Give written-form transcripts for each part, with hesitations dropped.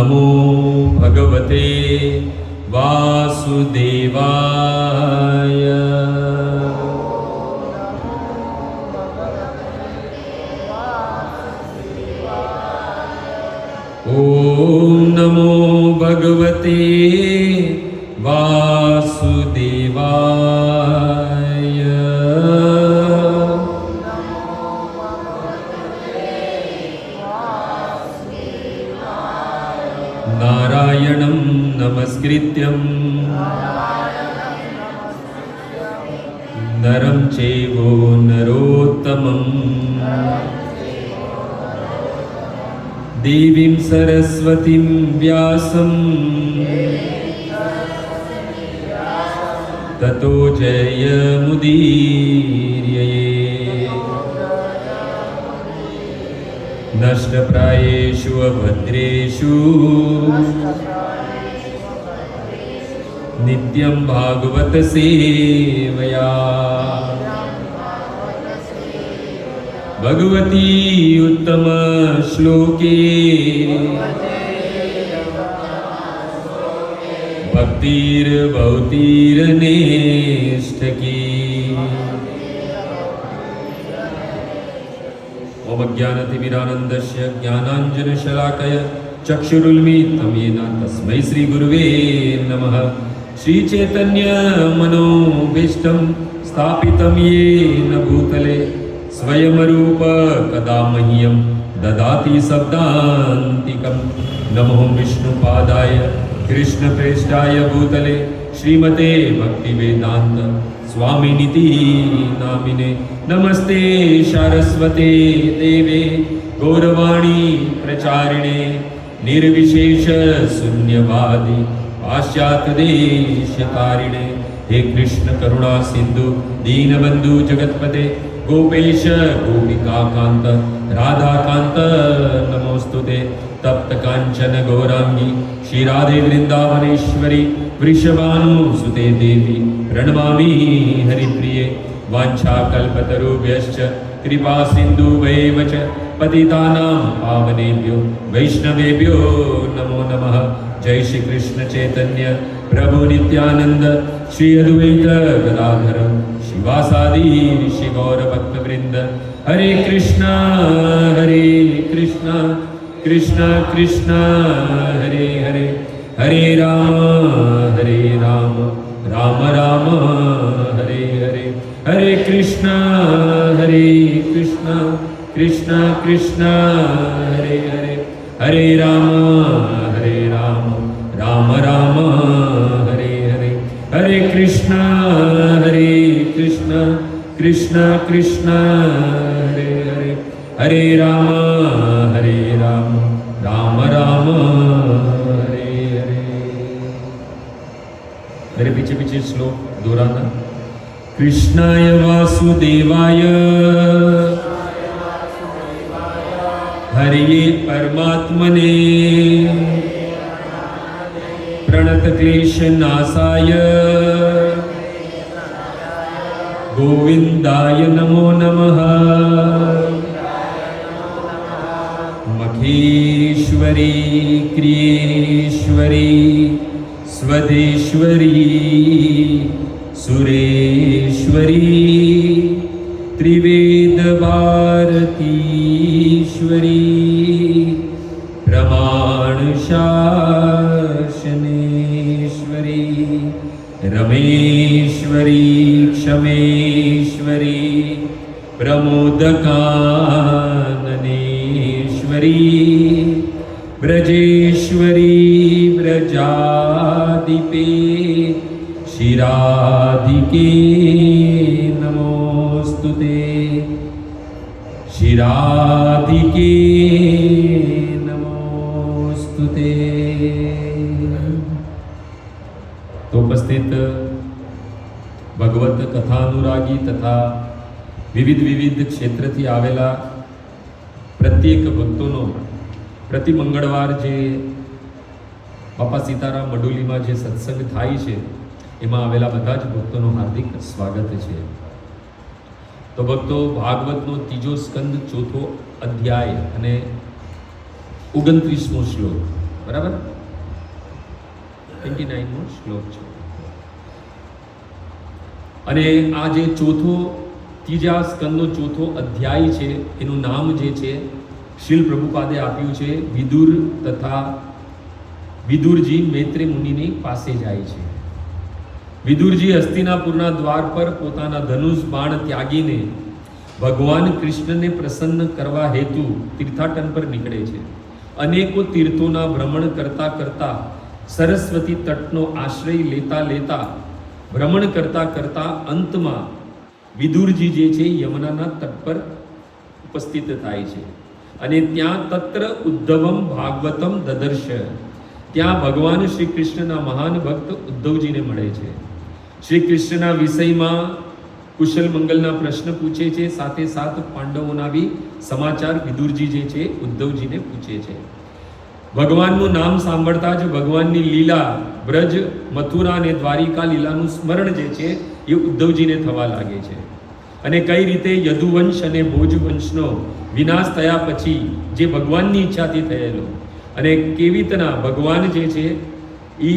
નમો ભગવતે વાસુદેવાય. ઓમ નમો ભગવતે વાસુદેવાય. નારાયણં નમસ્કૃત્યં નરં ચૈવ નરોત્તમં દેવીં સરસ્વતીં વ્યાસં તતો જયમુદીરયે. નષ્ટપ્રાયેષુ અભદ્રેષુ નિત્યં ભાગવત સેવયા. ભગવતી ઉત્તમ શ્લોકે ભક્તિર્ભવતિર્નેષ્ઠકી. ઓમ અજ્ઞાનતિમિરાનંદસ્ય જ્ઞાનાંજનશલાકયા ચક્ષુરુન્મિલિतं येन તસ્મૈ શ્રી ગુરવે નમઃ. શ્રી ચૈતન્ય મનોભીષ્ટં સ્થાપિतं येन ભૂતલે સ્વયં રૂપ કદા મહ્યં દદાતિ શબ્દાંતિકં. નમો વિષ્ણુપાદાય કૃષ્ણપ્રેષ્ઠાય ભૂતલે શ્રીમતે ભક્તિવેદાંત સ્વામિનિતિ નામિને. નમસ્તે સારસ્વતે દેવે ગૌરવાણી પ્રચારિણે નિર્વિશેષ શૂન્યવાદી પાશ્ચાત્ય દેશતારિણે. હે કૃષ્ણ કરુણા સિંધુ દીનબંધુ જગતપતે ગોપેશ ગોપિકાકાંત રાધાકાંત નમોસ્તુતે. તપ્ત કાંચન ગૌરાંગી શ્રી રાધે વૃંદાવનેશ્વરી વૃષભાનુસુતે દેવી પ્रणमामि हरिप्रिये. वाञ्छाकल्पतरुभ्यश्च कृपा सिन्धुभ्यैव च पतितानां पावनेभ्यो वैष्णवेभ्यो नमो नमः. जय श्री कृष्ण चैतन्य प्रभु नित्यानंद श्री अद्वैत गदाधर शिवासादि ऋषि गौर भक्तवृंद. हरे कृष्ण कृष्ण कृष्ण हरे हरे, हरे राम राम राम हरे हरे. हरे कृष्ण कृष्ण कृष्ण हरे हरे, हरे राम राम राम हरे हरे. हरे कृष्ण कृष्ण कृष्ण हरे हरे, हरे राम राम राम हरे हरे. मेरे पीछे पीछे श्लोक दोहराना. कृष्णाय वासुदेवाय हरिये परमात्मने प्रणत क्लेश नाशाय गोविंदाय नमो नमः. मखेश्वरी क्रियेश्वरी स्वदेश्वरी सुरेश्वरी त्रिवेद भारतीश्वरी प्रमाण शासनेश्वरी रमेश्वरी क्षमेश्वरी प्रमोदकाननेश्वरी ब्रजेश्वरी ब्रजादिपे शिराधिके नमोस्तुते. शिराधिके नमोस्तुते. तो उपस्थित भगवत कथानुरागी तथा વિવિધ ક્ષેત્રથી આવેલા પ્રત્યેક ભક્તોનો પ્રતિ મંગળવાર જે બાપા સીતારામ મડુલીમાં જે સત્સંગ થાય છે એમાં આવેલા બધા જ ભક્તોનું હાર્દિક સ્વાગત છે. તો ભક્તો, ભાગવતનો ત્રીજો સ્કંદ ચોથો અધ્યાય અને 29મો શ્લોક બરાબર, 29મો શ્લોક છે. અને આ જે ત્રીજા સ્કંદનો ચોથો અધ્યાય છે, એનું નામ જે છે શીલ પ્રભુપાદે આપ્યું છે વિદુર તથા વિદુરજી મૈત્રી મુનિની પાસે જાય છે. વિદુરજી હસ્તિનાપુરના દ્વાર પર પોતાના ધનુષ બાણ ત્યાગીને ભગવાન કૃષ્ણને પ્રસન્ન કરવા હેતુ તીર્થાટન પર નીકળે છે. અનેકો તીર્થોના ભ્રમણ કરતા કરતા સરસ્વતી તટનો આશ્રય લેતા લેતા ભ્રમણ કરતા કરતા અંતમાં વિદુરજી જે છે યમુનાના તટ પર ઉપસ્થિત થાય છે. અને ત્યાં તત્ર ઉદ્ધવમ ભાગવતમ દદર્શ, ત્યાં ભગવાન શ્રી કૃષ્ણના મહાન ભક્ત ઉદ્ધવજીને મળે છે. શ્રી કૃષ્ણના વિષયમાં કુશલ મંગલના પ્રશ્ન પૂછે છે, સાથે સાથ પાંડવોના બી સમાચાર વિદુરજી જે છે ઉદ્ધવજીને પૂછે છે. ભગવાનનું નામ સાંભળતા જ ભગવાનની લીલા, બ્રજ, મથુરા અને દ્વારિકા લીલાનું સ્મરણ જે છે એ ઉદ્ધવજીને થવા લાગે છે. અને કઈ રીતે યદુવંશ અને ભોજવંશનો વિનાશ થયા પછી જે ભગવાનની ઈચ્છાથી થયેલો, અને કેવી રીતના ભગવાન જે છે એ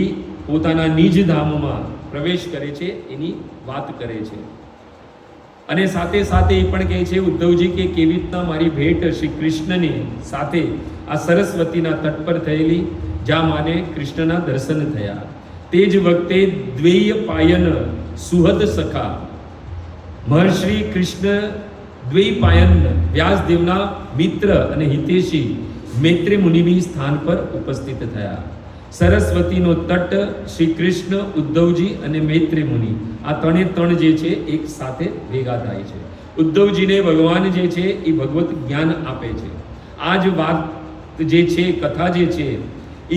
પોતાના નિજ ધામમાં પ્રવેશ કરે છે એની વાત કરે છે. અને સાથે સાથે એ પણ કહે છે ઉદ્ધવજી કે કેવી રીતના મારી ભેટ શ્રી કૃષ્ણની સાથે આ સરસ્વતીના તટ પર થયેલી, જ્યાં માને કૃષ્ણના દર્શન થયા. તે જ વખતે દ્વેય પાયન સુહદ સખા મહર્ષિ કૃષ્ણ દ્વૈપાયન વ્યાસદેવના મિત્ર અને હિતેશી મૈત્રી મુનિની સ્થાન પર ઉપસ્થિત થયા. સરસ્વતીનો તટ, શ્રી કૃષ્ણ, ઉદ્ધવજી અને મૈત્રી મુનિ, આ ત્રણ જે છે એક સાથે ભેગા થાય છે. ઉદ્ધવજીને ભગવાન જે છે એ ભગવત જ્ઞાન આપે છે. આ જ વાત જે છે, કથા જે છે એ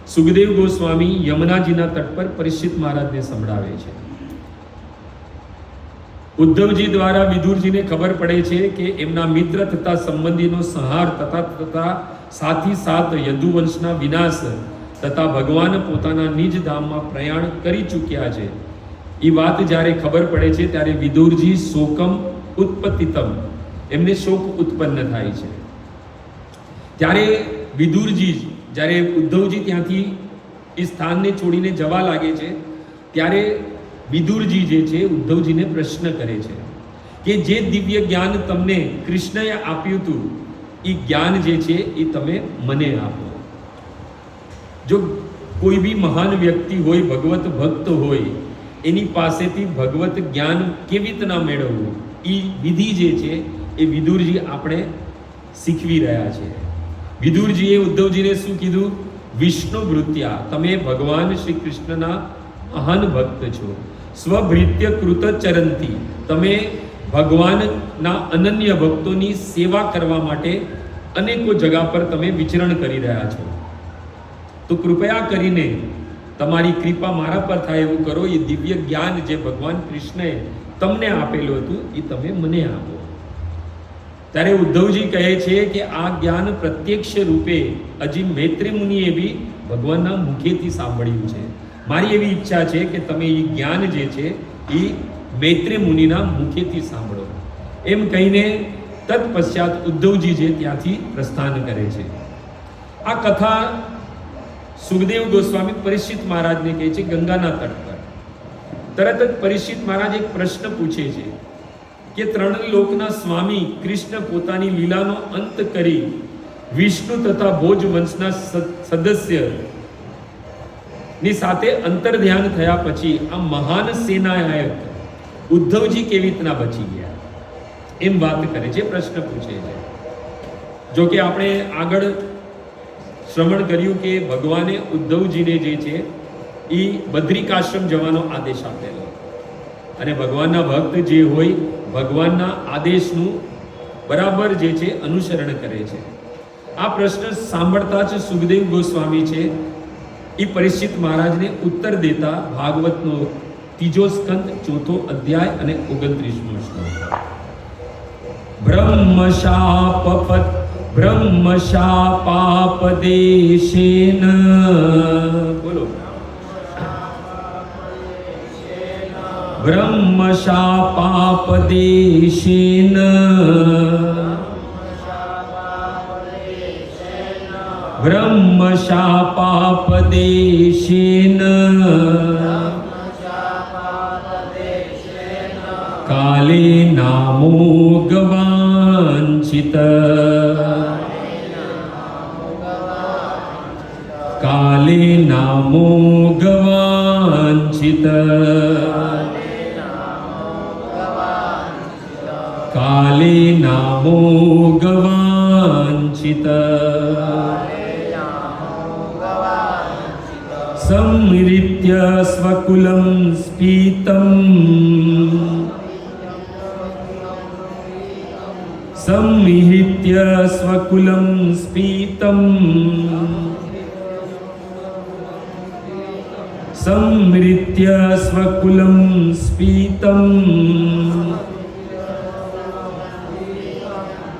સુખદેવ ગોસ્વામી યમુનાજીના તટ પર પરીક્ષિત મહારાજને સંભળાવે છે. ઉદ્ધવજી દ્વારા વિદુરજીને ખબર પડે છે કે એમના મિત્ર તથા સંબંધીનો સંહાર તથા સાથી સાથ યદુવંશના વિનાશ તથા ભગવાન પોતાના નિજ ધામમાં પ્રયાણ કરી ચૂક્યા છે. એ વાત જ્યારે ખબર પડે છે ત્યારે વિદુરજી શોકમ ઉત્પત્તિતમ, એમને શોક ઉત્પન્ન થાય છે. ત્યારે વિદુરજી, જ્યારે ઉદ્ધવજી ત્યાંથી એ સ્થાનને છોડીને જવા લાગે છે ત્યારે વિદુરજી જે છે ઉદ્ધવજીને પ્રશ્ન કરે છે કે જે દિવ્ય જ્ઞાન તમને કૃષ્ણએ આપ્યું હતું એ જ્ઞાન જે છે એ તમે મને આપો. જો કોઈ બી મહાન વ્યક્તિ હોય, ભગવત ભક્ત હોય, એની પાસેથી ભગવત જ્ઞાન કેવી રીતના મેળવવું એ વિધિ જે છે એ વિદુરજી આપણે શીખવી રહ્યા છે. વિદુરજીએ ઉદ્ધવજીને શું કીધું? વિષ્ણુ ભૃત્યા, તમે ભગવાન શ્રી કૃષ્ણના મહાન ભક્ત છો. સ્વભૃત્ય કૃત ચરંતી, તમે ભગવાનના અનન્ય ભક્તોની સેવા કરવા માટે અનેકો જગા પર તમે વિચરણ કરી રહ્યા છો. તો કૃપયા કરીને તમારી કૃપા મારા પર થાય એવું કરો. એ દિવ્ય જ્ઞાન જે ભગવાન કૃષ્ણએ તમને આપેલું હતું એ તમે મને આપો. ત્યારે ઉદ્ધવજી કહે છે કે આ જ્ઞાન પ્રત્યક્ષ રૂપે હજી મૈત્રી મુનિએ બી ભગવાનના મુખેથી સાંભળ્યું છે. મારી એવી ઈચ્છા છે કે તમે એ જ્ઞાન જે છે એ મૈત્રી મુનિના મુખેથી સાંભળો. એમ કહીને તત્પશ્ચાત ઉદ્ધવજી જે ત્યાંથી પ્રસ્થાન કરે છે. આ કથા સુખદેવ ગોસ્વામી પરીક્ષિત મહારાજને કહે છે ગંગાના તટ પર. તરત જ પરીક્ષિત મહારાજ એક પ્રશ્ન પૂછે છે કે ત્રણ લોકના સ્વામી કૃષ્ણ પોતાની લીલાનો અંત કરી વિષ્ણુ તથા ભોજ વંશના સદસ્ય ની સાથે અંતર ધ્યાન થયા પછી આ મહાન સેનાનાયક ઉદ્ધવજી કેવી રીતના બચી ગયા, એમ વાત કરે છે, પ્રશ્ન પૂછે છે. જો કે આપણે આગળ શ્રવણ કર્યું કે ભગવાને ઉદ્ધવજીને જે છે એ બદ્રિકાશ્રમ જવાનો આદેશ આપેલો, અને ભગવાનના ભક્ત જે હોય ભગવાનના આદેશનું બરાબર જે છે અનુસરણ કરે છે. આ પ્રશ્ન સાંભળતા જ સુખદેવ ગોસ્વામી છે એ પરીક્ષિત મહારાજને ઉત્તર દેતા ભાગવતનો ત્રીજો સ્કંદ ચોથો અધ્યાય અને 29મો શ્લોક. બ્રહ્મશાપાપદેશેન, બોલો, બ્રહ્મશાપાપદેશેન ब्रह्मशापापदेशेन काले नामोगवाञ्छित काले नामोगवाञ्छित काले नामोगवाञ्छित संहृत्य स्वकुलं स्फीतम् संहृत्य स्वकुलं स्फीतम् संहृत्य स्वकुलं स्फीतम्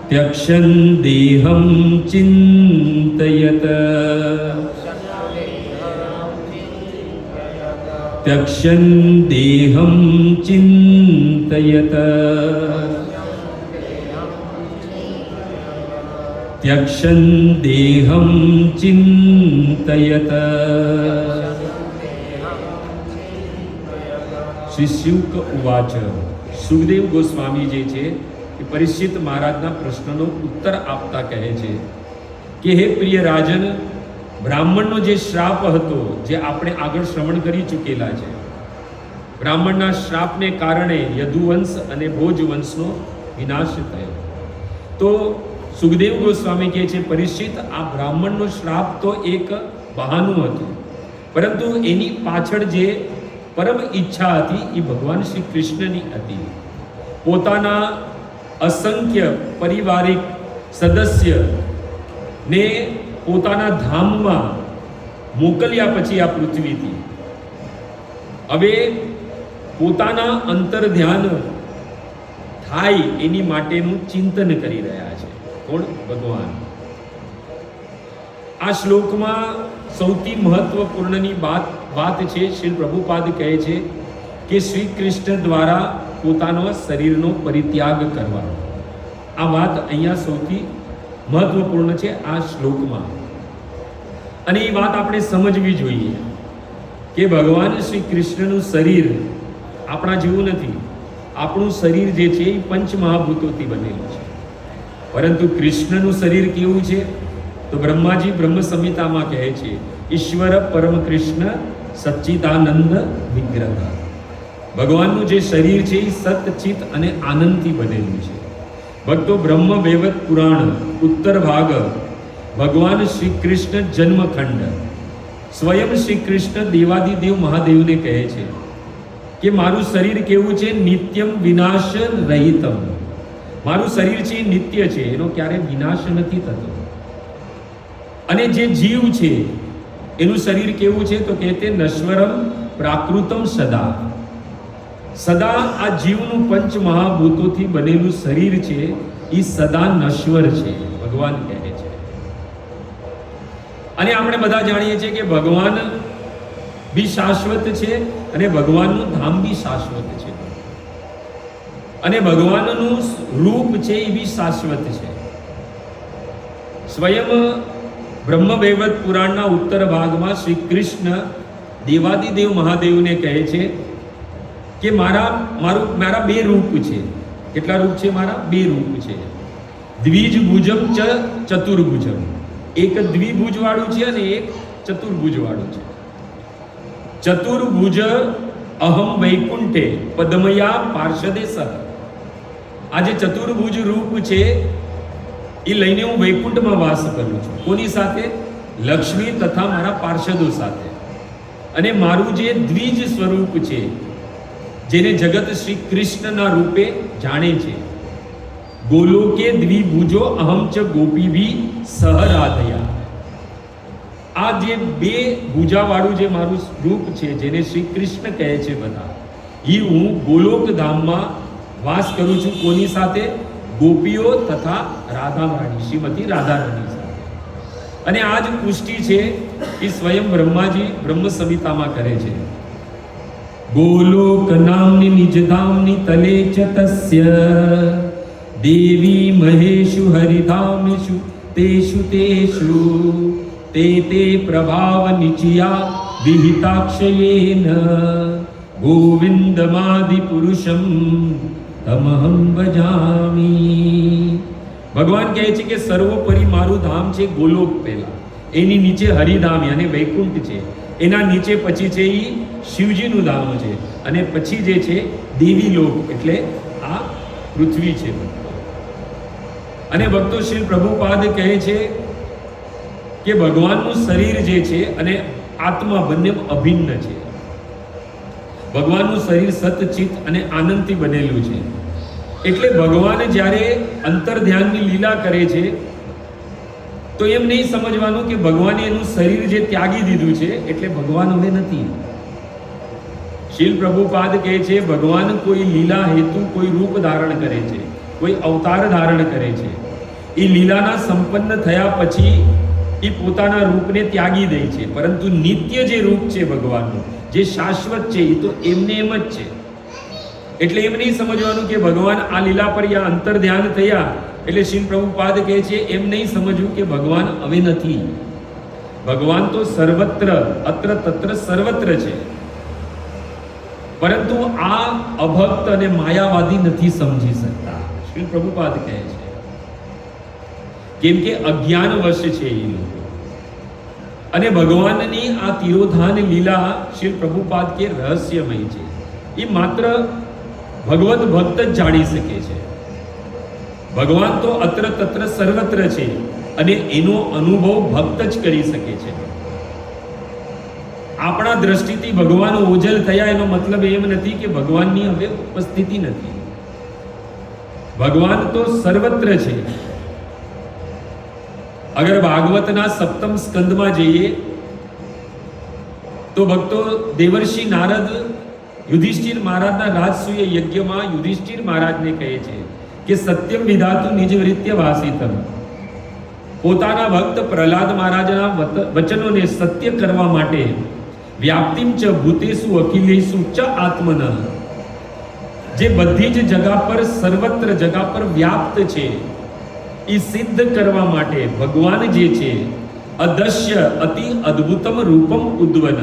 त्यक्षन् देहं चिन्तयत त्यक्षन् देहं चिन्तयत त्यक्षन् देहं चिन्तयत। श्री शुक उवाच સુખદેવ ગોસ્વામી જે છે એ પરીક્ષિત મહારાજના પ્રશ્નનો ઉત્તર આપતા કહે છે કે હે પ્રિય રાજન, બ્રાહ્મણનો જે શ્રાપ હતો જે આપણે આગળ શ્રવણ કરી ચૂકેલા છે, બ્રાહ્મણના શ્રાપને કારણે યદુવંશ અને ભોજવંશનો વિનાશ થયો. તો સુખદેવ ગોસ્વામી કહે છે પરીક્ષિત, આ બ્રાહ્મણનો શ્રાપ તો એક બહાનું હતું, પરંતુ એની પાછળ જે પરમ ઈચ્છા હતી એ ભગવાન શ્રી કૃષ્ણની હતી. પોતાના અસંખ્ય પારિવારિક સદસ્યને પોતાના ધામમાં મોકલ્યા પછી આ પૃથ્વીથી હવે પોતાના અંતર ધ્યાન થાય એની માટેનું ચિંતન કરી રહ્યા છે. કોણ? ભગવાન. આ શ્લોકમાં સૌથી મહત્વપૂર્ણની વાત છે, શ્રી પ્રભુપાદ કહે છે કે શ્રી કૃષ્ણ દ્વારા પોતાનો શરીરનો પરિત્યાગ કરવાનો. આ વાત અહીંયા સૌથી મહત્વપૂર્ણ છે આ શ્લોકમાં, અને એ વાત આપણે સમજવી જોઈએ કે ભગવાન શ્રી કૃષ્ણનું શરીર આપણા જેવું નથી. આપણું શરીર જે છે એ પંચમહાભૂતોથી બનેલું છે, પરંતુ કૃષ્ણનું શરીર કેવું છે? તો બ્રહ્માજી બ્રહ્મ સંહિતામાં કહે છે ઈશ્વર પરમ કૃષ્ણ સચ્ચિદાનંદ વિગ્રહ. ભગવાનનું જે શરીર છે એ સતચિત અને આનંદથી બનેલું છે. ભક્તો, બ્રહ્મ વૈવત પુરાણ ઉત્તર ભાગ ભગવાન શ્રી કૃષ્ણ જન્મખંડ સ્વયં શ્રી કૃષ્ણ દેવાદિદેવ મહાદેવને કહે છે કે મારું શરીર કેવું છે? નિત્યમ વિનાશ રહિતમ. મારું શરીર છે એ નિત્ય છે, એનો ક્યારેય વિનાશ નથી થતો. અને જે જીવ છે એનું શરીર કેવું છે? તો કહેતે નશ્વરમ પ્રાકૃતમ સદા. સદા આ જીવનું પંચ મહાભૂતોથી બનેલું શરીર છે એ સદા નશ્વર છે, ભગવાન કહે છે. અને આપણે બધા જાણીએ છીએ કે ભગવાન બી શાશ્વત છે અને ભગવાનનું ધામ બી શાશ્વત છે, અને ભગવાનનું રૂપ છે એ બી શાશ્વત છે. સ્વયં બ્રહ્મ વૈવત પુરાણના ઉત્તર ભાગમાં શ્રી કૃષ્ણ દેવાદિદેવ મહાદેવને કહે છે કે મારા બે રૂપ છે. કેટલા રૂપ છે મારા? બે રૂપ છે. દ્વિજભુજમ ચ ચતુર્ભુજમ. એક દ્વિભુજ વાળું છે અને એક ચતુર્ભુજ વાળું છે. ચતુર્ભુજ અહમ વૈકુંઠે પદ્મયા પાર્ષદે સહ. આ જે ચતુર્ભુજ રૂપ છે એ લઈને હું વૈકુંઠમાં વાસ કરું છું. કોની સાથે? લક્ષ્મી તથા મારા પાર્ષદો સાથે. અને મારું જે દ્વિજ સ્વરૂપ છે જેને જગત શ્રી કૃષ્ણના રૂપે જાણે છે, ગોલોકે દ્વિભુજો અહમ ચ ગોપીભી સહ રાધયા. આ જે બે ભુજાવાળું જે મારું રૂપ છે જેને શ્રી કૃષ્ણ કહે છે બધા, એ હું ગોલોક ધામમાં વાસ કરું છું. કોની સાથે? ગોપીઓ તથા રાધા રાણી, શ્રીમતી રાધા રાણી સાથે. અને આ જ પુષ્ટિ છે એ સ્વયં બ્રહ્માજી બ્રહ્મ સંહિતામાં કરે છે. ગોલોક નામની નિજધામની તલે ચ તસ્ય દેવી મહેશુ હરિધામેશુ તેષુ તેષુ તે તે પ્રભાવ નિચિયા વિહિતાક્ષયેન ગોવિંદમાદિ પુરુષમ તમહં ભજામી. ભગવાન કહે છે કે સર્વોપરી મારું ધામ છે ગોલોક પહેલા, એની નીચે હરિધામ અને વૈકુંઠ છે, એના નીચે પછી છે એ શિવજીનું ધામ છે, અને પછી જે છે દેવી લોક એટલે આ પૃથ્વી છે. અને ભક્તો શ્રી પ્રભુપાદ કહે છે કે ભગવાનનું શરીર જે છે અને આત્મા બંને અભિન્ન છે. ભગવાનનું શરીર સતચિત અને આનંદથી બનેલું છે. એટલે ભગવાન જ્યારે અંતર ધ્યાનની લીલા કરે છે તો એમ નહીં સમજવાનું કે ભગવાને એનું શરીર જે ત્યાગી દીધું છે એટલે ભગવાન હવે નથી. શીલ પ્રભુપાદ કહે છે ભગવાન કોઈ લીલા હેતુ કોઈ રૂપ ધારણ કરે છે, કોઈ અવતાર ધારણ કરે છે. એ લીલાના સંપન્ન થયા પછી એ પોતાના રૂપને ત્યાગી દે છે, પરંતુ નિત્ય જે રૂપ છે ભગવાનનું, જે શાશ્વત છે, એ તો એમને એમ જ છે. એટલે એમ નહીં સમજવાનું કે ભગવાન આ લીલા પર યા અંતર ધ્યાન થયા એટલે શ્રી પ્રભુપાદ કહે છે એમ નહીં સમજવું કે ભગવાન હવે નથી. ભગવાન તો સર્વત્ર અત્ર તત્ર સર્વત્ર છે, પરંતુ આ અભક્ત અને માયાવાદી નથી સમજી શકતા. શ્રી પ્રભુપાદ કહે છે કેમ કે અજ્ઞાન વશ છે એ લોકો. અને ભગવાનની આ તિરોધાન લીલા શ્રી પ્રભુપાદ કે રહસ્યમય છે. એ માત્ર ભગવત ભક્ત જ જાણી શકે છે. ભગવાન તો અત્ર તત્ર સર્વત્ર છે અને એનો અનુભવ ભક્ત જ કરી શકે છે. આપણા દ્રષ્ટિથી ભગવાન ઓજલ થયા એનો મતલબ એમ નથી કે ભગવાનની હવે ઉપસ્થિતિ નથી. ભગવાન તો સર્વત્ર છે. અગર ભાગવતના સપ્તમ સ્કંદમાં જઈએ તો ભક્તો દેવર્ષિ નારદ યુધિષ્ઠિર મહારાજના રાજસૂય યજ્ઞમાં યુધિષ્ઠિર મહારાજને કહે છે કે સત્યમ વિધાતુ નિજવૃત્ય વાસિતમ. પોતાના ભક્ત પ્રહલાદ મહારાજના વચનોને સત્ય કરવા માટે વ્યાપ્તિમ ચ ભૂતેષુ અખિલેષુ ચ આત્મન, જે બધી જ જગા પર સર્વત્ર જગા પર વ્યાપ્ત છે એ સિદ્ધ કરવા માટે ભગવાન જે છે અદશ્ય અતિ અદ્ભુતમ રૂપમ ઉદ્વન,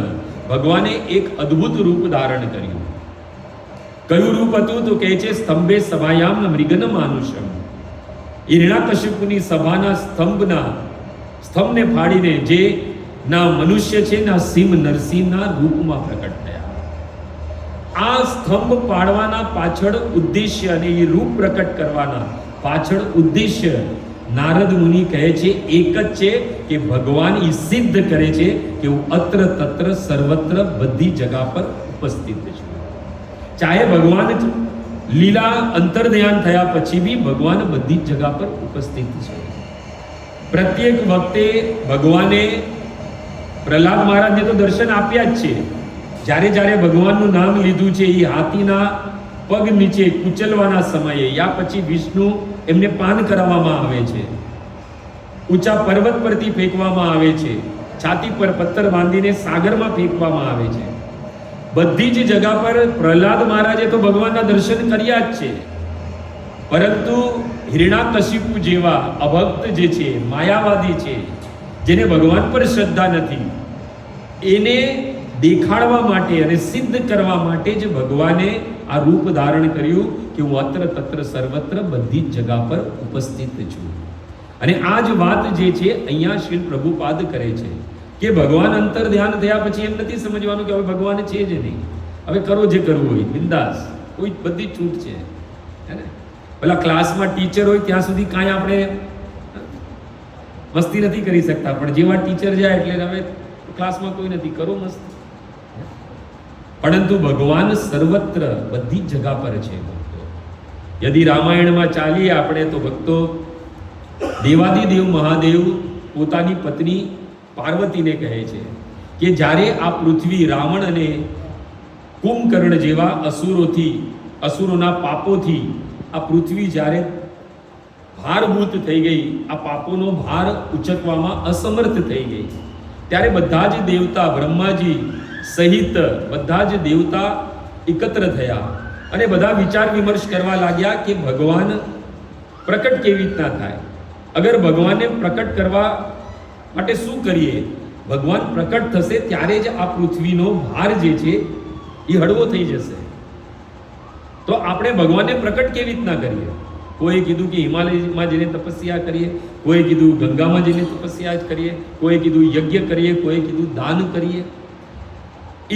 ભગવાને એક અદ્ભુત રૂપ ધારણ કર્યું. કયું રૂપ હતું તો કહે છે સ્તંભે સભાયામ મૃગન માનુષમ. હિરણ્યકશિપુની સભાના સ્તંભને ફાડીને જે ના મનુષ્ય છે ના સિંહ નરસિંહના રૂપમાં પ્રકટ થયા. આ સ્તંભ પાડવાના પાછળ ઉદ્દેશ્ય અને એ રૂપ પ્રકટ કરવાના પાછળ ઉદ્દેશ્ય નારદ મુનિ કહે છે એક જ છે કે ભગવાન એ સિદ્ધ કરે છે કે હું અત્ર તત્ર સર્વત્ર બધી જગા પર ઉપસ્થિત છું. ચાહે ભગવાન લીલા અંતર ધ્યાન થયા પછી બી ભગવાન બધી જ જગા પર ઉપસ્થિત છે. પ્રત્યેક વખતે ભગવાને પ્રહલાદ મહારાજને તો દર્શન આપ્યા જ છે. જ્યારે જ્યારે ભગવાનનું નામ લીધું છે એ હાથીના પગ નીચે કુચલવાના સમયે યા પછી વિષ્ણુ એમને પાન કરાવવામાં આવે છે, ઊંચા પર્વત પરથી ફેંકવામાં આવે છે, છાતી પર પથ્થર બાંધીને સાગરમાં ફેંકવામાં આવે છે. બધી જ જગા પર પ્રહલાદ મહારાજે તો ભગવાનના દર્શન કર્યા જ છે, પરંતુ હિરણ્યકશિપુ જેવા અભક્ત જે છે, માયાવાદી છે, જેને ભગવાન પર શ્રદ્ધા નથી, એને દેખાડવા માટે અને સિદ્ધ કરવા માટે જ ભગવાને આ રૂપ ધારણ કર્યું કે હું અત્ર તત્ર સર્વત્ર બધી જ જગા પર ઉપસ્થિત છું. અને આ જ વાત જે છે અહીંયા શ્રી પ્રભુપાદ કરે છે કે ભગવાન અંતર ધ્યાન થયા પછી એમ નથી સમજવાનું કે હવે ભગવાન છે જ નહીં, હવે કરો જે કરવું હોય બિંદાસ, કોઈ બધી છૂટ છે. હે ને, પેલા ક્લાસમાં ટીચર હોય ત્યાં સુધી કાંઈ આપણે મસ્તી નથી કરી શકતા, પણ જેવા ટીચર જાય એટલે હવે ક્લાસમાં કોઈ નથી, કરો મસ્તી. પરંતુ ભગવાન સર્વત્ર બધી જ જગા પર છે. ભક્તો યદિ રામાયણમાં ચાલીએ આપણે તો ભક્તો દેવાદિદેવ મહાદેવ પોતાની પત્ની પાર્વતીને કહે છે કે જ્યારે આ પૃથ્વી રાવણ અને કુંભકર્ણ જેવા અસુરોના પાપોથી આ પૃથ્વી જ્યારે ભારભૂત થઈ ગઈ, આ પાપોનો ભાર ઉચકવામાં અસમર્થ થઈ ગઈ, ત્યારે બધા જ દેવતા બ્રહ્માજી સહિત બધા જ દેવતા એકત્ર થયા અને બધા વિચાર વિમર્શ કરવા લાગ્યા કે ભગવાન પ્રકટ કેવી રીતના થાય. અગર ભગવાનને પ્રકટ કરવા માટે શું કરીએ? ભગવાન પ્રકટ થશે ત્યારે જ આ પૃથ્વીનો ભાર જે છે એ હળવો થઈ જશે. તો આપણે ભગવાનને પ્રકટ કેવી રીતના કરીએ? કોઈ કીધું કે હિમાલયમાં જઈને તપસ્યા કરીએ, કોઈ કીધું ગંગામાં જઈને તપસ્યા કરીએ, કોઈ કીધું યજ્ઞ કરીએ, કોઈ કીધું દાન કરીએ.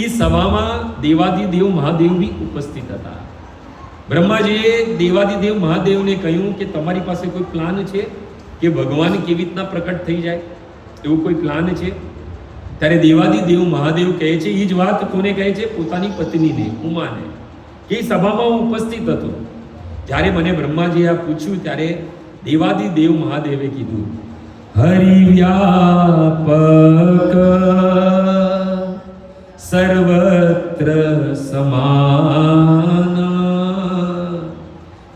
એ સભામાં દેવાદિદેવ મહાદેવ બી ઉપસ્થિત હતા. બ્રહ્માજીએ દેવાદિદેવ મહાદેવને કહ્યું કે તમારી પાસે કોઈ પ્લાન છે કે ભગવાન કેવી રીતના પ્રકટ થઈ જાય? એવું કોઈ પ્લાન છે? ત્યારે દેવાદિદેવ મહાદેવ કહે છે, એ જ વાત કોને કહે છે? પોતાની પત્નીને, ઉમાને. એ સભામાં હું ઉપસ્થિત હતો. જ્યારે મને બ્રહ્માજીએ આ પૂછ્યું ત્યારે દેવાદિદેવ મહાદેવે કીધું, હરિવ્યાપક સર્વત્ર સમાન.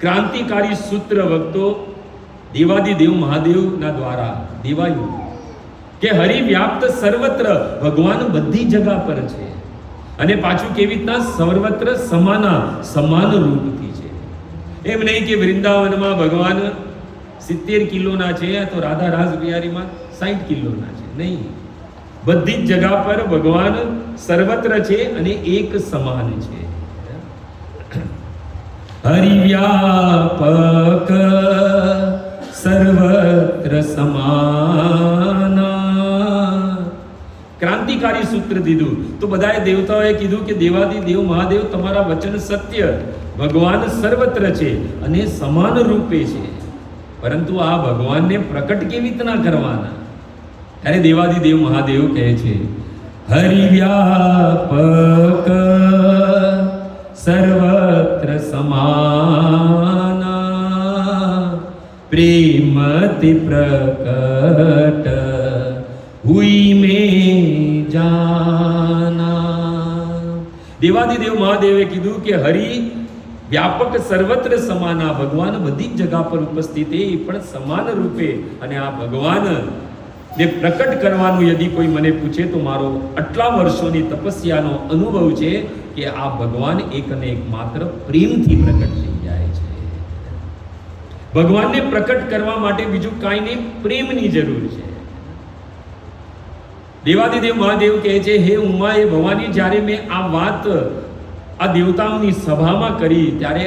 ક્રાંતિકારી સૂત્ર વક્તો દેવાદિદેવ મહાદેવના દ્વારા દેવાયું કે હરિવ્યાપ્ત સર્વત્ર, ભગવાન બધી જગા પર છે. અને પાછું કેવી રીતના? સર્વત્ર સમાના, સમાન રૂપથી છે. એમ નહીં કે વૃંદાવનમાં ભગવાન 70 કિલોના છે તો રાધા રાસ બિહારીમાં 60 કિલોના છે. નહીં, બધી જ જગા પર ભગવાન સર્વત્ર છે અને એક સમાન છે. હરિવ્યાપક સર્વત્ર સમાન. ક્રાંતિકારી સૂત્ર દીધું. તો બધાએ દેવતાઓએ કીધું કે દેવાદિદેવ મહાદેવ તમારા વચન સત્ય, ભગવાન સર્વત્ર છે અને સમાન રૂપે છે, પરંતુ આ ભગવાનને પ્રકટ કેવી રીતના કરવાના? ત્યારે દેવાદિદેવ મહાદેવ કહે છે, હરિવ્યાપક સર્વત્ર સમાન પ્રેમતિ પ્રકટ હુઈ મે જાના. દેવાદિદેવ મહાદેવે કીધું કે હરિ વ્યાપક સર્વત્ર સમાના, ભગવાન બધી જ જગા પર ઉપસ્થિત એ પણ સમાન રૂપે. અને આ ભગવાન ને પ્રકટ કરવાનું યદિ કોઈ મને પૂછે તો મારો આટલા વર્ષોની તપસ્યાનો અનુભવ છે કે આ ભગવાન એક અને એક માત્ર પ્રેમથી પ્રકટ થઈ જાય છે. ભગવાનને પ્રકટ કરવા માટે બીજું કાંઈ નહીં, પ્રેમની જરૂર છે. દેવાદિદેવ મહાદેવ કહે છે, હે ઉમાએ ભવાની, જ્યારે મેં આ વાત આ દેવતાઓની સભામાં કરી ત્યારે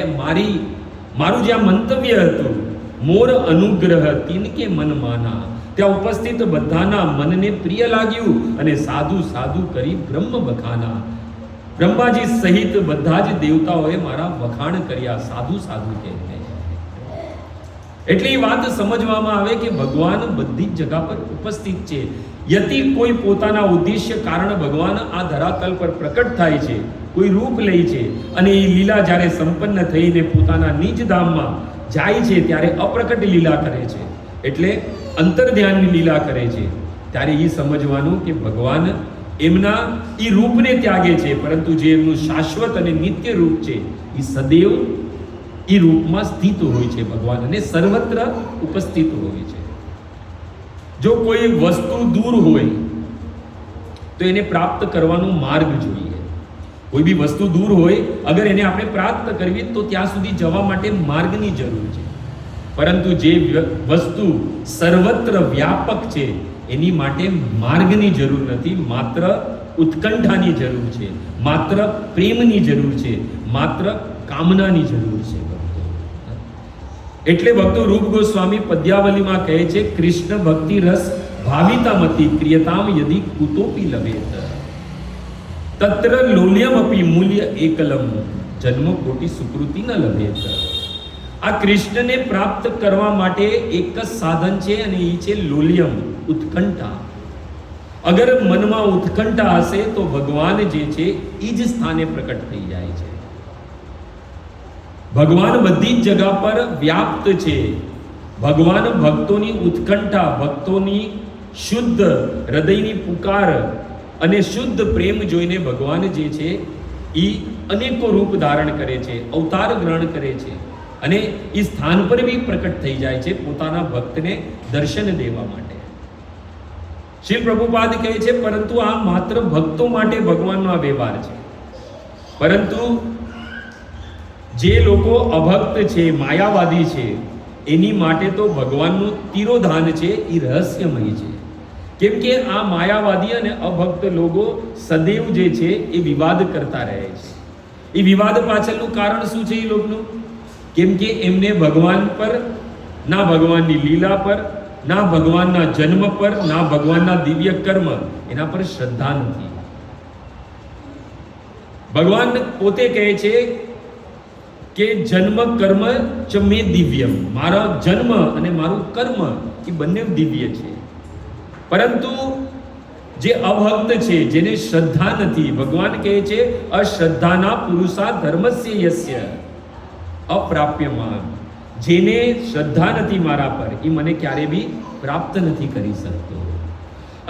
મારું જે આ મંતવ્ય હતું, મોર અનુગ્રહ તિનકે મન માના, ત્યાં ઉપસ્થિત બધાના મનને પ્રિય લાગ્યું અને સાધુ સાધુ કરી બ્રહ્મ બખાના. બ્રહ્માજી સહિત બધા જ દેવતાઓએ મારા વખાણ કર્યા, સાધુ સાધુ કહેને. એટલે એ વાત સમજવામાં આવે કે ભગવાન બધી જ જગા પર ઉપસ્થિત છે. યતિ કોઈ પોતાના ઉદ્દેશ્ય કારણ ભગવાન આ ધરાતલ પર પ્રકટ થાય છે, કોઈ રૂપ લે છે અને એ લીલા જ્યારે સંપન્ન થઈને પોતાના નિજ ધામમાં જાય છે ત્યારે અપ્રકટ લીલા કરે છે, એટલે અંતર્ધ્યાનની લીલા કરે છે. ત્યારે એ સમજવાનું કે ભગવાન એમના એ રૂપને ત્યાગે છે, પરંતુ જે એમનું શાશ્વત અને નિત્ય રૂપ છે એ સદૈવ એ રૂપમાં સ્થિત હોય છે ભગવાન, અને સર્વત્ર ઉપસ્થિત હોય છે. જો કોઈ વસ્તુ દૂર હોય તો એને પ્રાપ્ત કરવાનો માર્ગ જોઈએ. કોઈ બી વસ્તુ દૂર હોય, અગર એને આપણે પ્રાપ્ત કરવી તો ત્યાં સુધી જવા માટે માર્ગની જરૂર છે. પરંતુ જે વસ્તુ સર્વત્ર વ્યાપક છે એની માટે માર્ગની જરૂર નથી, માત્ર ઉત્કંઠાની જરૂર છે, માત્ર પ્રેમની જરૂર છે, માત્ર કામનાની જરૂર છે. એટલે ભક્તો રૂપ ગોસ્વામી પદ્યાવલીમાં કહે છે, કૃષ્ણ ભક્તિ રસ ભાવિતામતી ક્રિયતામ યદિ કુતોપી લભેત તત્ર લોલ્યમપી મૂલ્ય એકલમ જન્મ કોટી સુકૃતિ ન લભેત. આ કૃષ્ણને પ્રાપ્ત કરવા માટે એક જ સાધન છે અને એ છે લોલ્યમ, ઉત્કંઠા. અગર મનમાં ઉત્કંઠા હશે તો ભગવાન જે છે એ જ સ્થાને પ્રકટ થઈ જાય છે. ભગવાન બધી જ જગા પર વ્યાપ્ત છે. ભગવાન ભક્તોની ઉત્કંઠા, ભક્તોની શુદ્ધ હૃદયની પુકાર અને શુદ્ધ પ્રેમ જોઈને ભગવાન જે છે એ અનેકો રૂપ ધારણ કરે છે, અવતાર ગ્રહણ કરે છે અને એ સ્થાન પર બી પ્રકટ થઈ જાય છે પોતાના ભક્તને દર્શન દેવા માટે. શ્રી પ્રભુપાદ કહે છે, પરંતુ આ માત્ર ભક્તો માટે ભગવાનનો આ વ્યવહાર છે. પરંતુ જે લોકો અભક્ત છે, માયાવાદી છે, એની માટે તો ભગવાનનું તિરોધાન છે એ રહસ્યમય છે. કેમ કે આ માયાવાદી અને અભક્ત લોકો સદૈવ જે છે એ વિવાદ કરતા રહે છે. એ વિવાદ પાછળનું કારણ શું છે એ લોકોનું? કેમ કે એમને ભગવાન પર, ના ભગવાનની લીલા પર, ના ભગવાનના જન્મ પર, ના ભગવાનના દિવ્ય કર્મ, એના પર શ્રદ્ધા નથી. ભગવાન પોતે કહે છે કે જન્મ કર્મ ચ મે દિવ્યમ, મારો જન્મ અને મારું કર્મ એ બંને દિવ્ય છે. પરંતુ જે અભક્ત છે, જેને શ્રદ્ધા નથી, ભગવાન કહે છે અશ્રદ્ધાના પુરુષા ધર્મસ્ય યસ્ય અપ્રાપ્યમાન, જેને શ્રદ્ધા નથી મારા પર, એ મને ક્યારે બી પ્રાપ્ત નથી કરી શકતો.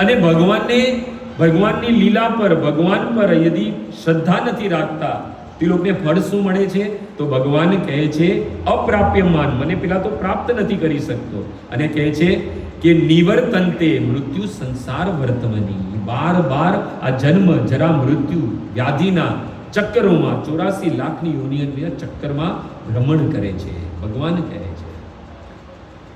અને ભગવાનની લીલા પર, ભગવાન પર યદિ શ્રદ્ધા નથી રાખતા તે લોકોને ફળ શું મળે છે? તો ભગવાન કહે છે અપ્રાપ્યમાન, મને પેલા તો પ્રાપ્ત નથી કરી શકતો. અને કહે છે કે નિવર્તન્તે મૃત્યુ સંસાર વર્તમની, બાર આ જન્મ જરા મૃત્યુ વ્યાધિના ચક્કરોમાં 84 લાખની યોનિના ચક્કરમાં ભ્રમણ કરે છે, ભગવાન કહે છે.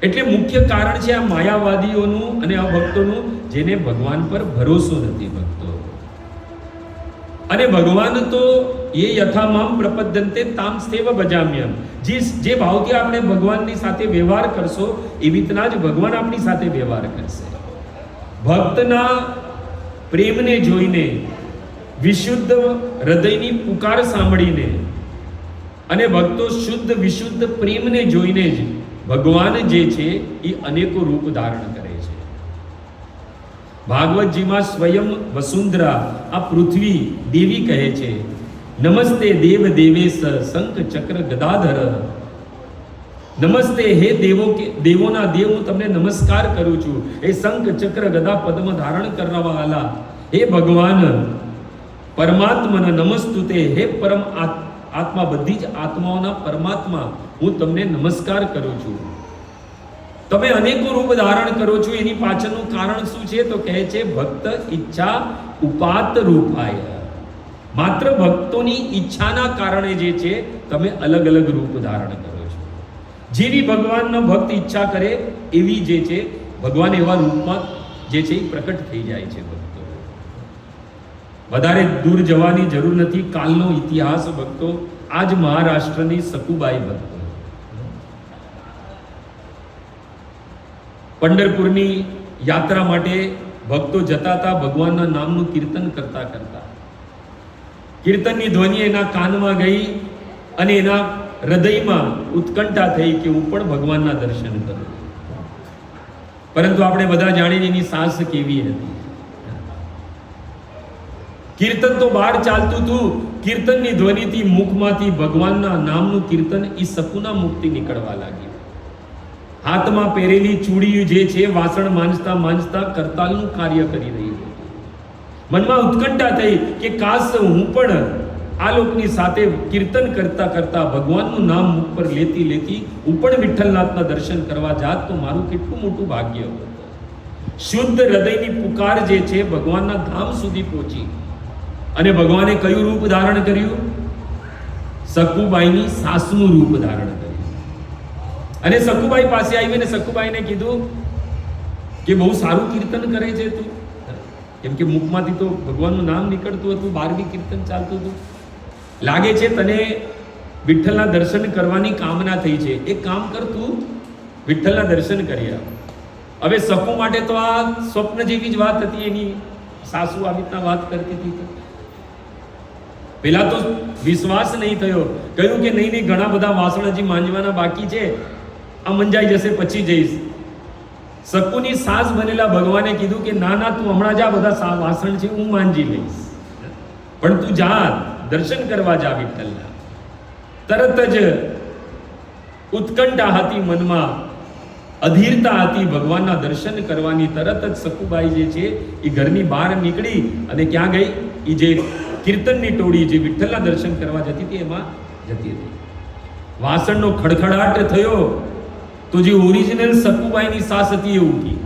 એટલે મુખ્ય કારણ છે આ માયાવાદીઓનું અને અભક્તોનું, જેને ભગવાન પર ભરોસો નથી ભક્તો. અને ભગવાન તો એ યથામામ પ્રપદ્યંતે તામ સ્તેવ ભજામ્યમ, જે ભાવથી આપણે ભગવાનની સાથે વ્યવહાર કરશો એવી રીતના જ ભગવાન આપણી સાથે વ્યવહાર કરશે. ભક્તના પ્રેમને જોઈને, વિશુદ્ધ હૃદયની પુકાર સાંભળીને અને ભક્તો શુદ્ધ વિશુદ્ધ પ્રેમને જોઈને જ ભગવાન જે છે એ અનેકો રૂપ ધારણ કરે છે. ભાગવતજીમાં સ્વયં વસુંધરા, આ પૃથ્વી દેવી કહે છે નમસ્તે દેવ દેવેશ શંખ ચક્ર ગદાધર, નમસ્તે હે દેવોના દેવ, હું તમને નમસ્કાર કરું છું. એ શંખ ચક્ર ગદા પદ્મ ધારણ કરવા વાલા હે ભગવાન પરમાત્મા નમસ્તુતે, હે પરમ આત્મા, બધી જ આત્માઓના પરમાત્મા, હું તમને નમસ્કાર કરું છું. તમે અનેકો રૂપ ધારણ કરો છો, એની પાછળનું કારણ શું છે? તો કહે છે ભક્ત ઈચ્છા ઉપાત રૂપાય, માત્ર ભક્તોની ઈચ્છાના કારણે જે છે તમે અલગ અલગ રૂપ ધારણ કરો છો. જેવી ભગવાનનો ભક્ત ઈચ્છા કરે એવી જે છે ભગવાન એવા રૂપમાં જે છે એ પ્રકટ થઈ જાય છે. ભક્તો વધારે દૂર જવાની જરૂર નથી. કાલનો ઇતિહાસ ભક્તો, આજ મહારાષ્ટ્રની સકુબાઈ ભક્તો પંઢરપુરની યાત્રા માટે ભક્તો જતા હતા, ભગવાનના નામનું કીર્તન કરતા કરતા કીર્તનની ધ્વનિ એના કાનમાં ગઈ અને એના હૃદયમાં ઉત્કંઠા થઈ કે હું પણ ભગવાનના દર્શન કરું. પરંતુ આપણે બધા જાણીને એની સાસ કેવી હતી. કીર્તન તો બહાર ચાલતું હતું, કીર્તનની ધ્વનિથી મુખમાંથી ભગવાનના નામનું કીર્તન એ સપુના મુક્તિ નીકળવા લાગ્યું. હાથમાં પહેરેલી ચૂડી જે છે વાસણ માંજતા માંજતા કરતાલનું કાર્ય કરી રહી હતી. મનમાં ઉત્કંઠા થઈ કે કાશ હું પણ આ લોકની સાથે કીર્તન કરતા કરતા ભગવાનનું નામ મુખ પર લેતી લેતી હું પણ વિઠ્ઠલનાથના દર્શન કરવા જાત તો મારું કેટલું મોટું ભાગ્ય હતું. શુદ્ધ હૃદયની પુકાર જે છે ભગવાનના ધામ સુધી પહોંચી. અને ભગવાને કયું રૂપ ધારણ કર્યું? સકુબાઈની સાસનું રૂપ ધારણ કર્યું. અને સકુબાઈ પાસે આવીને સકુબાઈને કીધું કે બહુ સારું કીર્તન કરે છે તું, કેમ કે મુખમાંથી તો ભગવાનનું નામ નીકળતું હતું, બહાર બી કીર્તન ચાલતું હતું. લાગે છે તને વિઠ્ઠલના દર્શન કરવાની કામના થઈ છે, એક કામ કર, તું વિઠ્ઠલના દર્શન કરી આવ. હવે સકુ માટે તો આ સ્વપ્ન જેવી જ વાત હતી. એની સાસુ આવી રીતના વાત કરતી હતી. પેલા તો વિશ્વાસ નહીં થયો, કહ્યું કે નહીં નહીં, ઘણા બધા વાસણ હજી માંજવાના બાકી છે, આ મંજાઈ જશે પછી જઈશ. સકુની સાસ બનેલા ભગવાને કીધું કે ના ના, તું હમણાં જા, બધા વાસણ છે હું માંજી લઈશ, પણ તું જા, દર્શન કરવા જા વિઠ્ઠલના. તરત જ ઉત્કંઠા હતી મનમાં, અધીરતા હતી ભગવાનના દર્શન કરવાની. તરત જ સકુબાઈ જે છે એ ઘરની બહાર નીકળી અને ક્યાં ગઈ? એ જે કીર્તનની ટોળી જે વિઠ્ઠલના દર્શન કરવા જતી હતી એમાં જતી હતી. વાસણનો ખડખડાટ થયો તો જે ઓરિજિનલ સકુબાઈની સાસ હતી એ ઉઠી.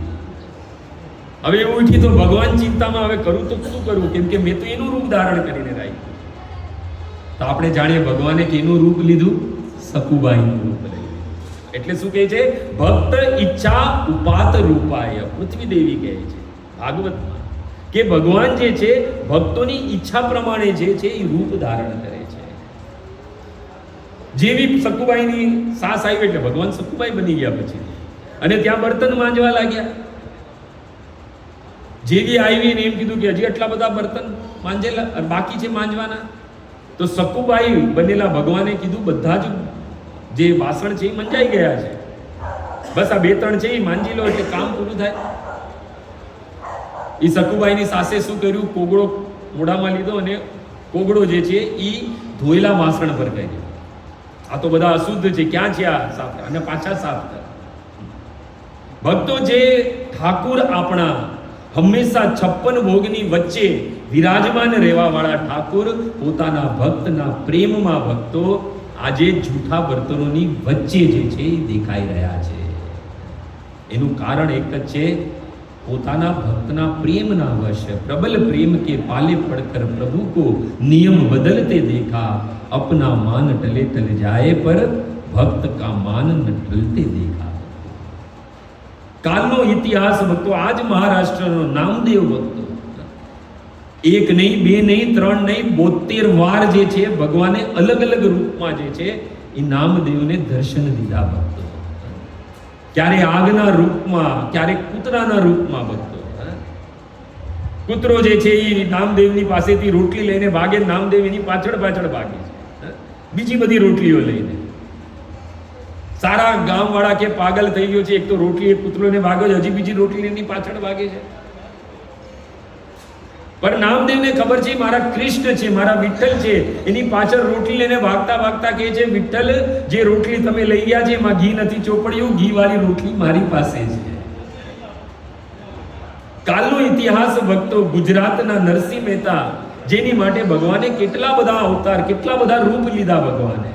હવે એ ઉઠી તો ભગવાન ચિંતામાં, હવે કરું તો શું કરવું, કેમ કે મેં તો એનું રૂપ ધારણ કરીને રાખ્યું. તો આપણે જાણીએ ભગવાને કેનું રૂપ લીધું? સકુબાઈનું રૂપ લીધું. એટલે શું કહે છે? ભક્ત ઈચ્છા ઉપાત રૂપાય, પૃથ્વી દેવી કહે છે ભાગવતમાં, કે ભગવાન જે છે ભક્તોની ઈચ્છા પ્રમાણે જે છે એ રૂપ ધારણ કરે છે. જેવી સકુબાઈની સાસ આવી એટલે ભગવાન સકુબાઈ બની ગયા પછી, અને ત્યાં બર્તન માંજવા લાગ્યા. જેવી આવી ને એમ કીધું કે હજી આટલા બધા બર્તન માંજેલા બાકી છે માંજવાના. તો સકુબાઈ બનેલા ભગવાને કીધું બધા જ જે વાસણ છે એ મંજાઈ ગયા છે, બસ આ 2-3 છે એ માંજી લો એટલે કામ પૂરું થાય. એ સકુબાઈની સાસે શું કર્યું, કોગળો મોઢામાં લીધો અને કોગળો જે છે એ ધોયેલા વાસણ પર કર્યો. આ તો બધા અશુદ્ધ છે, ક્યાં છે આ સાફ કર, અને પાછા સાફ કર. ભક્તો, જે ઠાકુર આપણા હંમેશા 56 ભોગની વચ્ચે વિરાજમાન રહેવા વાળા ઠાકુર પોતાના ભક્તના પ્રેમમાં ભક્તો આજે જૂઠા બર્તનોની વચ્ચે જે છે એ દેખાઈ રહ્યા છે. એનું કારણ એક જ છે, પોતાના ભક્તના પ્રેમના વશ. પ્રબલ પ્રેમ કે પાલે પડકર પ્રભુ को नियम बदलते देखा, अपना मान टले टल जाए पर भक्त का मान न टलते देखा. કાલનો ઇતિહાસ ભક્તો, આજ મહારાષ્ટ્રનો નામદેવ ભક્તો 1 નહીં 2 નહીં 3 નહીં 72 વાર જે છે ભગવાને અલગ અલગ રૂપમાં જે છે એ નામદેવને દર્શન દીધા ભક્તો. ક્યારે આગના રૂપમાં, ક્યારે કૂતરાના રૂપમાં ભક્તો. કૂતરો જે છે એ નામદેવની પાસેથી રોટલી લઈને ભાગે, નામદેવ એની પાછળ પાછળ ભાગે છે બીજી બધી રોટલીઓ લઈને. સારા ગામવાળા કે પાગલ થઈ ગયો છે, એક તો રોટલી એક કૂતરોને ભાગ્યો છે, હજી બીજી રોટલી એની પાછળ ભાગે છે. પણ નામદેવને ખબર છે મારા કૃષ્ણ છે, મારા વિઠ્ઠલ છે, એની પાછળ રોટલી લઈને ભાગતા ભાગતા કહે છે, વિઠ્ઠલ જે રોટલી તમે લઈ ગયા છે એમાં ઘી નથી ચોપડ્યું, ઘી વાળી રોટલી મારી પાસે છે. કાલનો ઇતિહાસ ભક્તો, ગુજરાતના નરસિંહ મહેતા, જેની માટે ભગવાને કેટલા બધા અવતાર, કેટલા બધા રૂપ લીધા ભગવાને.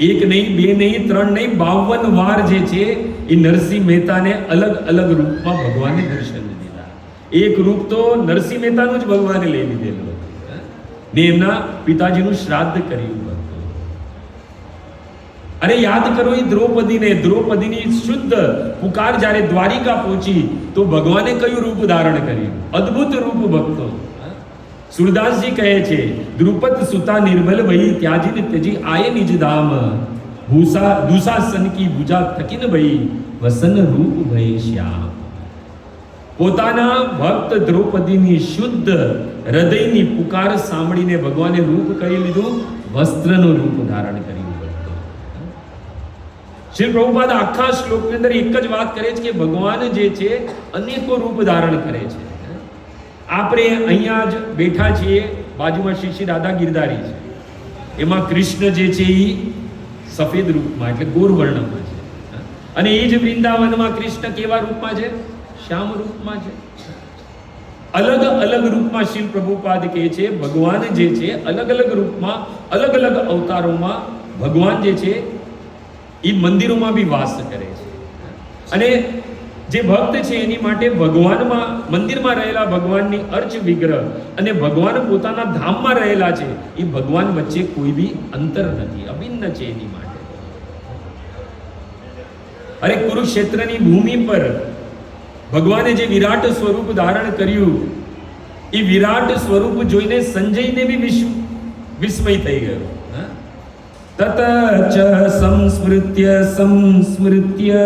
1 નહીં 2 નહીં 3 નહીં 52 વાર જે છે એ નરસિંહ મહેતાને અલગ અલગ રૂપમાં ભગવાને દર્શન દીધા. એક રૂપ તો નરસિંહ મહેતાનું જ ભગવાને લઈ લીધેલું ને એમના પિતાજીનું શ્રાદ્ધ કર્યું હતું. અરે યાદ કરો એ દ્રૌપદીની શુદ્ધ પુકાર જ્યારે દ્વારિકા પહોંચી તો ભગવાને કયું રૂપ ધારણ કર્યું, અદ્ભુત રૂપ ભક્તો. સુરદાસજી કહે છે, દ્રુપદ સુતા નિર્મલ ભઈ ત્યાજીને તેજી આયે નિજ ધામ, ભૂસા દુશાસન કી ભુજા થકીન ભઈ વસન રૂપ ભય શ્યામ. પોતાના ભક્ત દ્રૌપદીની શુદ્ધ હૃદયની પુકાર સાંભળીને ભગવાને રૂપ કરી લીધું, વસ્ત્રનું રૂપ ધારણ કર્યું. શ્રી પ્રભુપાદ આખા શ્લોકની અંદર એક જ વાત કરે છે કે ભગવાન જે છે અનેકો રૂપ ધારણ કરે છે. આપણે અહીંયા જ બેઠા છીએ, બાજુમાં શ્રી રાધા ગિરધારી છે, એમાં કૃષ્ણ જે છે એ સફેદ રૂપમાં એટલે ગોર વર્ણમાં છે, અને એ જ વૃંદાવનમાં કૃષ્ણ કેવા રૂપમાં છે, શ્યામ રૂપમાં છે. અલગ અલગ રૂપમાં શ્રી પ્રભુપાદ કહે છે ભગવાન જે છે અલગ અલગ રૂપમાં, અલગ અલગ અવતારોમાં ભગવાન જે છે એ મંદિરોમાં બી વાસ કરે છે. અને જે ભક્ત છે એની માટે ભગવાનમાં, મંદિરમાં રહેલા ભગવાનની અર્ચ વિગ્રહ અને ભગવાન પોતાના ધામમાં રહેલા છે એ ભગવાન વચ્ચે કોઈ બી અંતર નથી, અભિન્ન છે એની માટે. અરે કુરુક્ષેત્રની ભૂમિ પર ભગવાને જે વિરાટ સ્વરૂપ ધારણ કર્યું, એ વિરાટ સ્વરૂપ જોઈને સંજયને બી વિસ્મય થઈ ગયો. તત ચ સંસ્મૃત્ય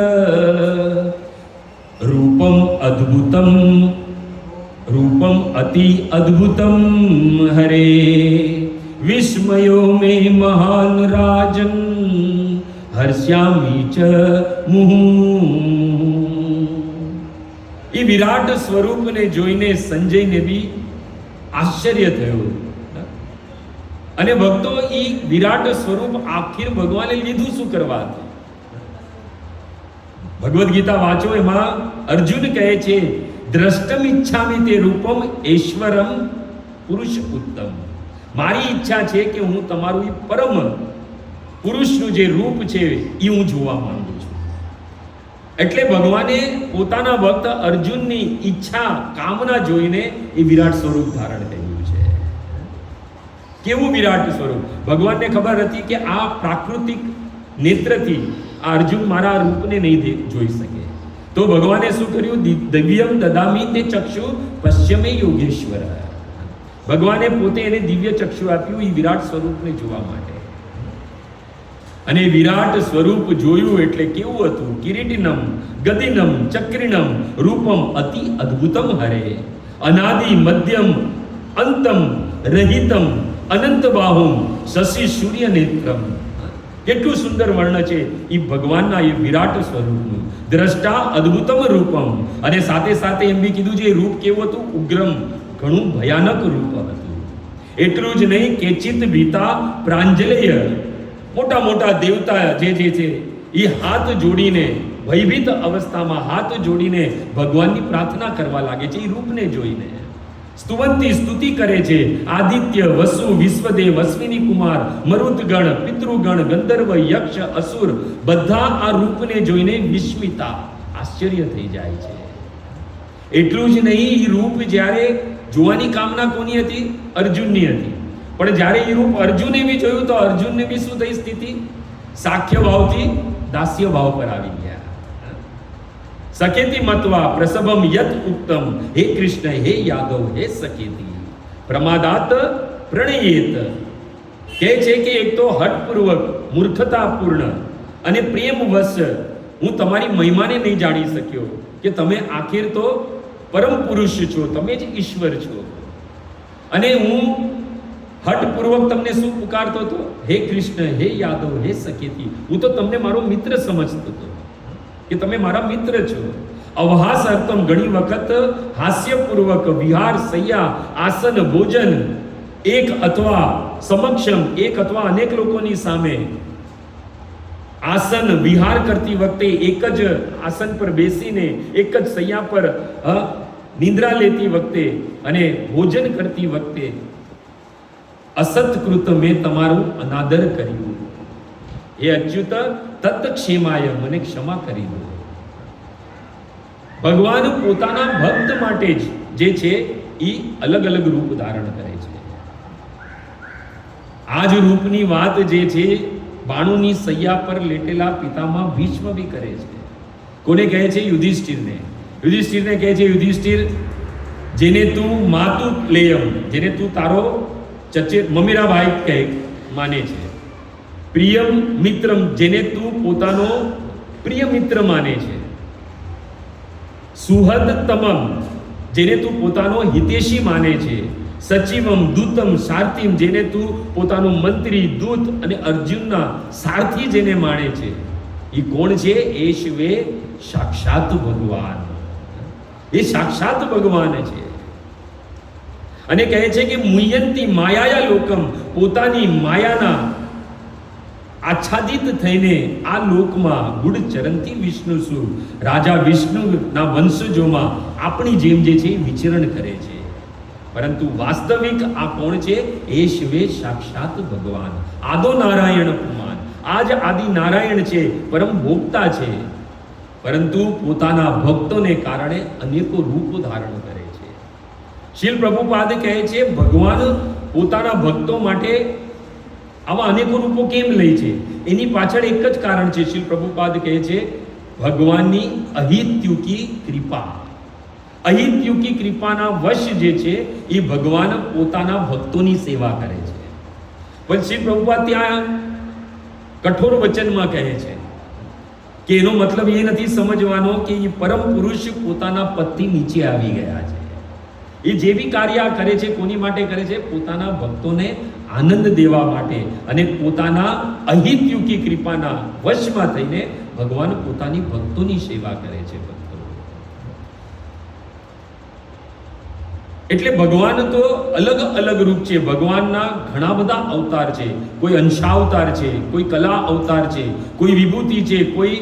રૂપમ અદ્ભુતમ, રૂપમ અતિ અદ્ભુતમ હરે, વિસ્મયો મે મહાન રાજન હર્ષ્યામિ ચ મુહુ. એ વિરાટ સ્વરૂપને જોઈને સંજયને બી આશ્ચર્ય થયું. અને ભક્તો, એ વિરાટ સ્વરૂપ આખિર ભગવાને લીધું શું કરવા હતું? ભગવદ્ ગીતા વાંચો, એમાં અર્જુન કહે છે, દ્રષ્ટમ ઈચ્છામિ તે રૂપમ ઐશ્વરમ પુરુષ ઉત્તમ. મારી ઈચ્છા છે કે હું તમારું એ પરમ પુરુષનું જે રૂપ છે એ હું જોવા માંગુ છું. એટલે ભગવાને પોતાના ભક્ત અર્જુનની ઈચ્છા, કામના જોઈને એ વિરાટ સ્વરૂપ ધારણ કર્યું છે. કેવું વિરાટ સ્વરૂપ! ભગવાનને ખબર હતી કે આ પ્રાકૃતિક નેત્રથી આ અર્જુન મારા રૂપને નહીં જોઈ શકે, તો ભગવાને શું કર્યું? દિવ્યમ દદામી તે ચક્ષુ પશ્ચિમે યોગેશ્વર. ભગવાને પોતે એને દિવ્ય ચક્ષુ આપ્યું એ વિરાટ સ્વરૂપને જોવા માટે. અને વિરાટ સ્વરૂપ જોયું એટલે કેવું હતું? કિરીટિનમ ગદિનમ ચક્રિનમ રૂપમ અતિ અદ્ભુતમ હરે અનાદિ મધ્યમ અંતમ રહિતમ અનંત બાહુમ શશી સૂર્ય નેત્રમ. કેટલું સુંદર વર્ણન છે એ ભગવાનના એ વિરાટ સ્વરૂપનું. દ્રષ્ટા અદ્ભુતમ રૂપમ. અને સાથે સાથે એમ બી કીધું છે એ રૂપ કેવું હતું? ઉગ્રમ, ઘણું ભયાનક રૂપ હતું. એટલું જ નહીં, કેચિત ભીતા પ્રાંજલેય. મોટા મોટા દેવતા જે છે એ હાથ જોડીને ભયભીત અવસ્થામાં હાથ જોડીને ભગવાનની પ્રાર્થના કરવા લાગે છે એ રૂપને જોઈને. સ્તુવંતી સ્તુતિ કરે છે. આદિત્ય, વસુ, વિશ્વદેવ, અશ્વિની કુમાર, મરુદગણ, પિતૃગણ, ગંધર્વ, યક્ષ, અસુર બધા આ રૂપને જોઈને વિસ્મિતા, આશ્ચર્ય થઈ જાય છે. એટલું જ નહીં, એ રૂપ જ્યારે જોવાની કામના કોની હતી? અર્જુનની હતી. પણ જ્યારે એ રૂપ અર્જુને બી જોયું તો અર્જુનને બી શું થઈ સ્થિતિ? સાખ્ય ભાવથી દાસ્ય ભાવ પર આવી ગયા. સકેતી મત્વા પ્રસભમ યત ઉક્તમ. હે કૃષ્ણ, હે યાદવ, હે સકેતી પ્રમાદાત પ્રણયેત. કહે છે કે એક તો હઠપૂર્વક, મૂર્ખતાપૂર્ણ અને પ્રેમવશ હું તમારી મહિમાને નહીં જાણી શક્યો કે તમે આખિર તો પરમ પુરુષ છો, તમે જ ઈશ્વર છો. અને હું હઠપૂર્વક તમને શું પુકારતો હતો? હે કૃષ્ણ, હે યાદવ, હે સકેતી. હું તો તમને મારો મિત્ર સમજતો હતો કે તમે મારા મિત્ર છો. અવહાસ અર્થમ, ઘણી વખત હાસ્યપૂર્વક વિહાર, સૈયા, આસન, ભોજન એક અથવા સમક્ષમ, એક અથવા અનેક લોકોની સામે આસન વિહાર કરતી વખતે એક જ આસન પર બેસીને એક જ સૈયા પર નિંદ્રા લેતી વખતે અને ભોજન કરતી વખતે અસત્કૃત મેં તમારું અનાદર કર્યું. એ અચ્યુત તત્ક્ષેમાય, મને ક્ષમા કરી દો. ભગવાન પોતાના ભક્ત માટે જ જે છે એ અલગ અલગ રૂપ ધારણ કરે છે. આ જ રૂપની વાત જે છે બાણુની સૈયા પર લેટેલા પિતામહ ભીષ્મ બી કરે છે. કોને કહે છે? યુધિષ્ઠિરને. યુધિષ્ઠિરને કહે છે, યુધિષ્ઠિર, જેને તું માતુ લેયમ, જેને તું તારો મમીરા ભાઈ કહે માને છે. પ્રિયમ મિત્રમ, જેને તું પોતાનો પ્રિય મિત્ર માને છે. સુહદ તમમ, જેને તું પોતાનો હિતેશી માને છે. સચિવમ દૂતમ સારથીમ, જેને તું પોતાનો મંત્રી, દૂત અને અર્જુનના સારથી જેને માને છે. એ કોણ છે? એ શિવે સાક્ષાત ભગવાન. એ સાક્ષાત ભગવાન છે. અને કહે છે કે મુયંતી માયાયા લોકમ, પોતાની માયાના આચ્છાદિત થઈને આ લોકમાં ગુડ ચરણથી વિષ્ણુ સુ, રાજા વિષ્ણુના વંશજોમાં આપણી જેમ જે છે વિચરણ કરે છે. પરંતુ વાસ્તવિક આ કોણ છે? એ શિવે સાક્ષાત ભગવાન, આદો નારાયણ પુમાન. આ જ આદિ નારાયણ છે, પરમ ભોગતા છે. પરંતુ પોતાના ભક્તોને કારણે અનેકો રૂપ ધારણ કરે છે. શીલ પ્રભુપાદ કહે છે ભગવાન પોતાના ભક્તો માટે આવા અનેકો રૂપો કેમ લે છે? એની પાછળ એક જ કારણ છે. શીલ પ્રભુપાદ કહે છે ભગવાનની અહિત્યુકી કૃપા. અહિત્યુકી કૃપાના વશ જે છે એ ભગવાન પોતાના ભક્તોની સેવા કરે છે. પણ શીલ પ્રભુપાદ ત્યાં કઠોર વચનમાં કહે છે કે એનો મતલબ એ નથી સમજવાનો કે એ પરમ પુરુષ પોતાના પદથી નીચે આવી ગયા છે. એ જે બી કાર્ય કરે છે કોની માટે કરે છે? પોતાના ભક્તોને આનંદ દેવા માટે. અને પોતાના અહિત્યુકી કૃપાના વશમાં થઈને ભગવાન પોતાની ભક્તોની સેવા કરે છે. ભક્તો એટલે ભગવાન તો અલગ અલગ રૂપ છે. ભગવાનના ઘણા બધા અવતાર છે. કોઈ અંશાવતાર છે, કોઈ કલા અવતાર છે, કોઈ વિભૂતિ છે, કોઈ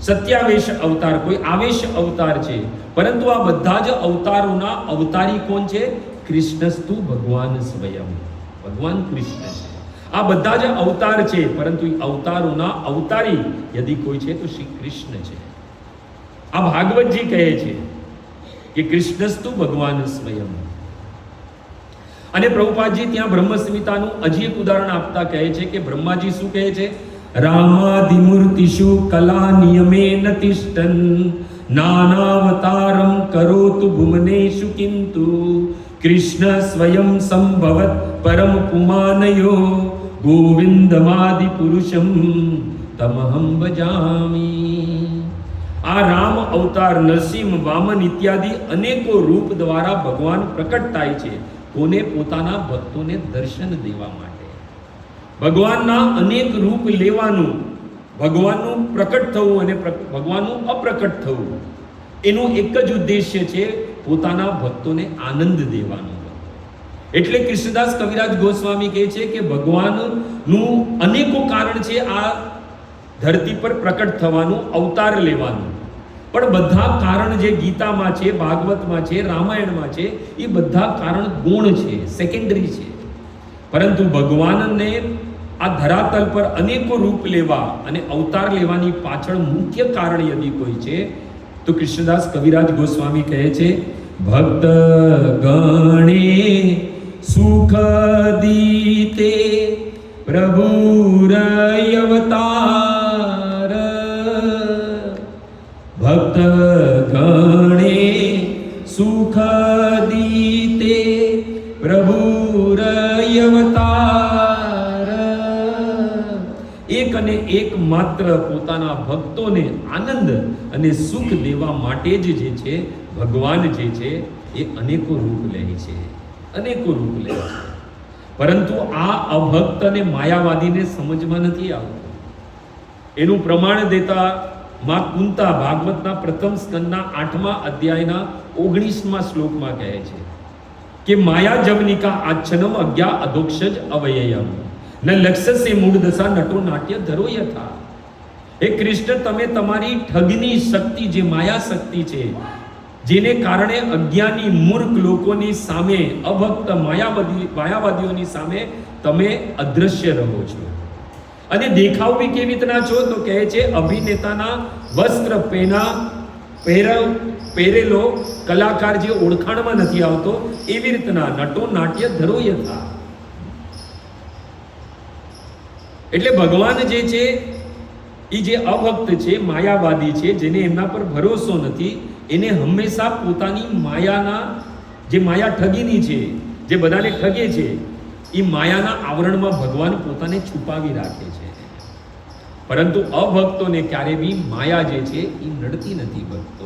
સત્યાવેશ અવતાર, કોઈ આવેશ અવતાર છે. પરંતુ આ બધા જ અવતારોના અવતારી કોણ છે? કૃષ્ણસ્તુ ભગવાન સ્વયં, ભગવાન કૃષ્ણ છે. આ બધા જ અવતાર છે, પરંતુ એ અવતારોના અવતારી યદિ કોઈ છે તો શ્રી કૃષ્ણ છે. આ ભાગવતજી કહે છે કે કૃષ્ણસ્તુ ભગવાન સ્વયં. અને પ્રભુપાદજી ત્યાં બ્રહ્મ સંહિતાનું હજી એક ઉદાહરણ આપતા કહે છે કે બ્રહ્માજી શું કહે છે? રામાદિમૂર્તિષુ કલા નિયમેન તિષ્ઠન નાનાવતારમ કરોતુ ભુવનેષુ કિંતુ કૃષ્ણ સ્વયં સંભવત પરમ પુમાનયો ગોવિંદમાદિ પુરુષમ તમહમ ભજામી. આ રામ અવતાર, નરસિંહ, વામન ઇત્યાદિ અનેકો રૂપ દ્વારા ભગવાન પ્રકટ થાય છે. કોને? પોતાના ભક્તોને દર્શન દેવા માટે. ભગવાનના અનેક રૂપ લેવાનું, ભગવાનનું પ્રકટ થવું અને ભગવાનનું અપ્રકટ થવું, એનું એક જ ઉદ્દેશ્ય છે, પોતાના ભક્તોને આનંદ દેવાનો. એટલે કૃષ્ણદાસ કવિરાજ ગોસ્વામી કહે છે કે ભગવાનનું અનેકો કારણ છે આ ધરતી પર પ્રકટ થવાનું, અવતાર લેવાનું. પણ બધા કારણ જે ગીતામાં છે, ભાગવતમાં છે, રામાયણમાં છે, એ બધા કારણ ગુણ છે, સેકન્ડરી છે. પરંતુ ભગવાનને આ ધરાતલ પર અનેકો રૂપ લેવા અને અવતાર લેવાની પાછળ મુખ્ય કારણ યદિ કોઈ છે તો કૃષ્ણદાસ કવિરાજ ગોસ્વામી કહે છે, ભક્ત ગણે સુખ દીતે પ્રભુરયવતાર. ભક્ત ગણે સુખ દીતે પ્રભુરયવતાર. એક અને એક માત્ર પોતાના ભક્તોને આનંદ અને સુખ દેવા માટે જ જે છે ભગવાન જે છે એ અનેકો રૂપ લે છે, અનેકો રૂપ લે છે. પરંતુ આ અભક્ત અને માયાવાદીને સમજમાં નથી આવતું. એનું પ્રમાણ દેતા માં કુંતા ભાગવતના પ્રથમ સ્કંદના 8મા અધ્યાયના 19મા શ્લોકમાં કહે છે કે માયા જવનિકા આચ્છનમ અજ્ઞા અધોક્ષજ અવયયમ ન લક્ષસે મૂળ દશા નટો નાટ્ય ધરો યથા. હે કૃષ્ણ, તમે તમારી ઠગની શક્તિ, જે માયા શક્તિ છે, જેને કારણે અજ્ઞાની મૂર્ખ લોકોની સામે, અભક્ત માયાવાદીઓની સામે તમે અદ્રશ્ય રહો છો. અને દેખાવ બી કેવી રીતના છો તો કહે છે, અભિનેતાના વસ્ત્ર પહેરેલો કલાકાર જે ઓળખાણમાં નથી આવતો એવી રીતના નટો નાટ્ય ધરો યથા. એટલે ભગવાન જે છે એ જે અભક્ત છે, માયાવાદી છે, જેને એમના પર ભરોસો નથી, એને હંમેશા પોતાની માયાના, જે માયા ઠગીની છે, જે બધાને ઠગે છે, એ માયાના આવરણમાં ભગવાન પોતાને છુપાવી રાખે છે. પરંતુ અભક્તોને ક્યારે બી માયા જે છે એ નડતી નથી. ભક્તો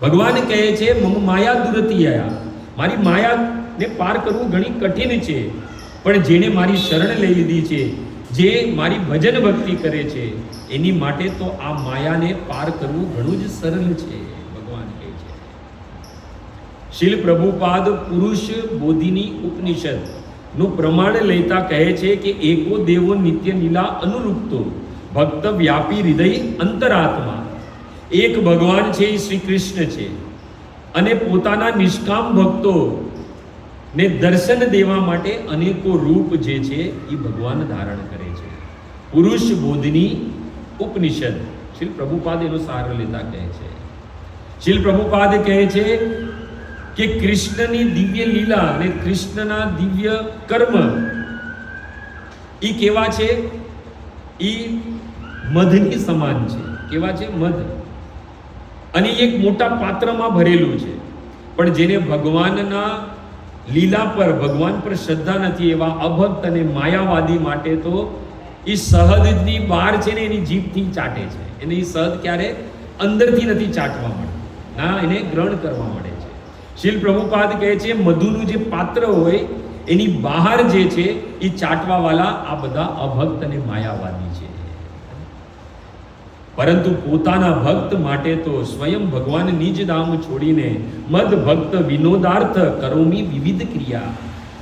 ભગવાન કહે છે, મમ માયા દુરતી આયા, મારી માયાને પાર કરવું ઘણી કઠિન છે, પણ જેને મારી શરણ લઈ લીધી છે, જે મારી ભજન ભક્તિ કરે છે, એની માટે તો આ માયાને પાર કરવું ઘણું જ સરળ છે. ભગવાન કહે છે. શીલ પ્રભુપાદ પુરુષ બોધિની ઉપનિષદ નું પ્રમાણ લેતા કહે છે કે એકો દેવો નિત્ય નીલા અનુરૂપતો ભક્ત વ્યાપી હૃદય અંતરાત્મા. એક ભગવાન છે એ શ્રી કૃષ્ણ છે, અને પોતાના નિષ્કામ ભક્તો ને દર્શન દેવા માટે અનેકો રૂપ જે છે એ ભગવાન ધારણ કરે છે. પુરુષ બોધની ઉપનિષદ શ્રીલ પ્રભુપાદ એનો સાર લેતા કહે છે. શ્રીલ પ્રભુપાદ કહે છે કે કૃષ્ણની દિવ્ય લીલા અને કૃષ્ણના દિવ્ય કર્મ એ કેવા છે? એ મધની સમાન છે. કેવા છે? મધ. અને એક મોટા પાત્રમાં ભરેલું છે. પણ જેને ભગવાનના લીલા પર, ભગવાન પર શ્રદ્ધા નથી એવા અભક્ત અને માયાવાદી માટે તો એ શહદની બહાર છે ને એની જીભથી ચાટે છે. એને એ શહદ ક્યારે અંદરથી નથી ચાટવા મળે, ના, એને ગ્રહણ કરવા મળે છે. શીલ પ્રભુપાદ કહે છે, મધુનું જે પાત્ર હોય એની બહાર જે છે એ ચાટવા વાળા આ બધા અભક્ત અને માયાવાદી છે. પરંતુ પોતાના ભક્ત માટે તો સ્વયં ભગવાન નિજ ધામ છોડીને મદ ભક્ત વિનોદાર્થ કરોમી વિવિધ ક્રિયા.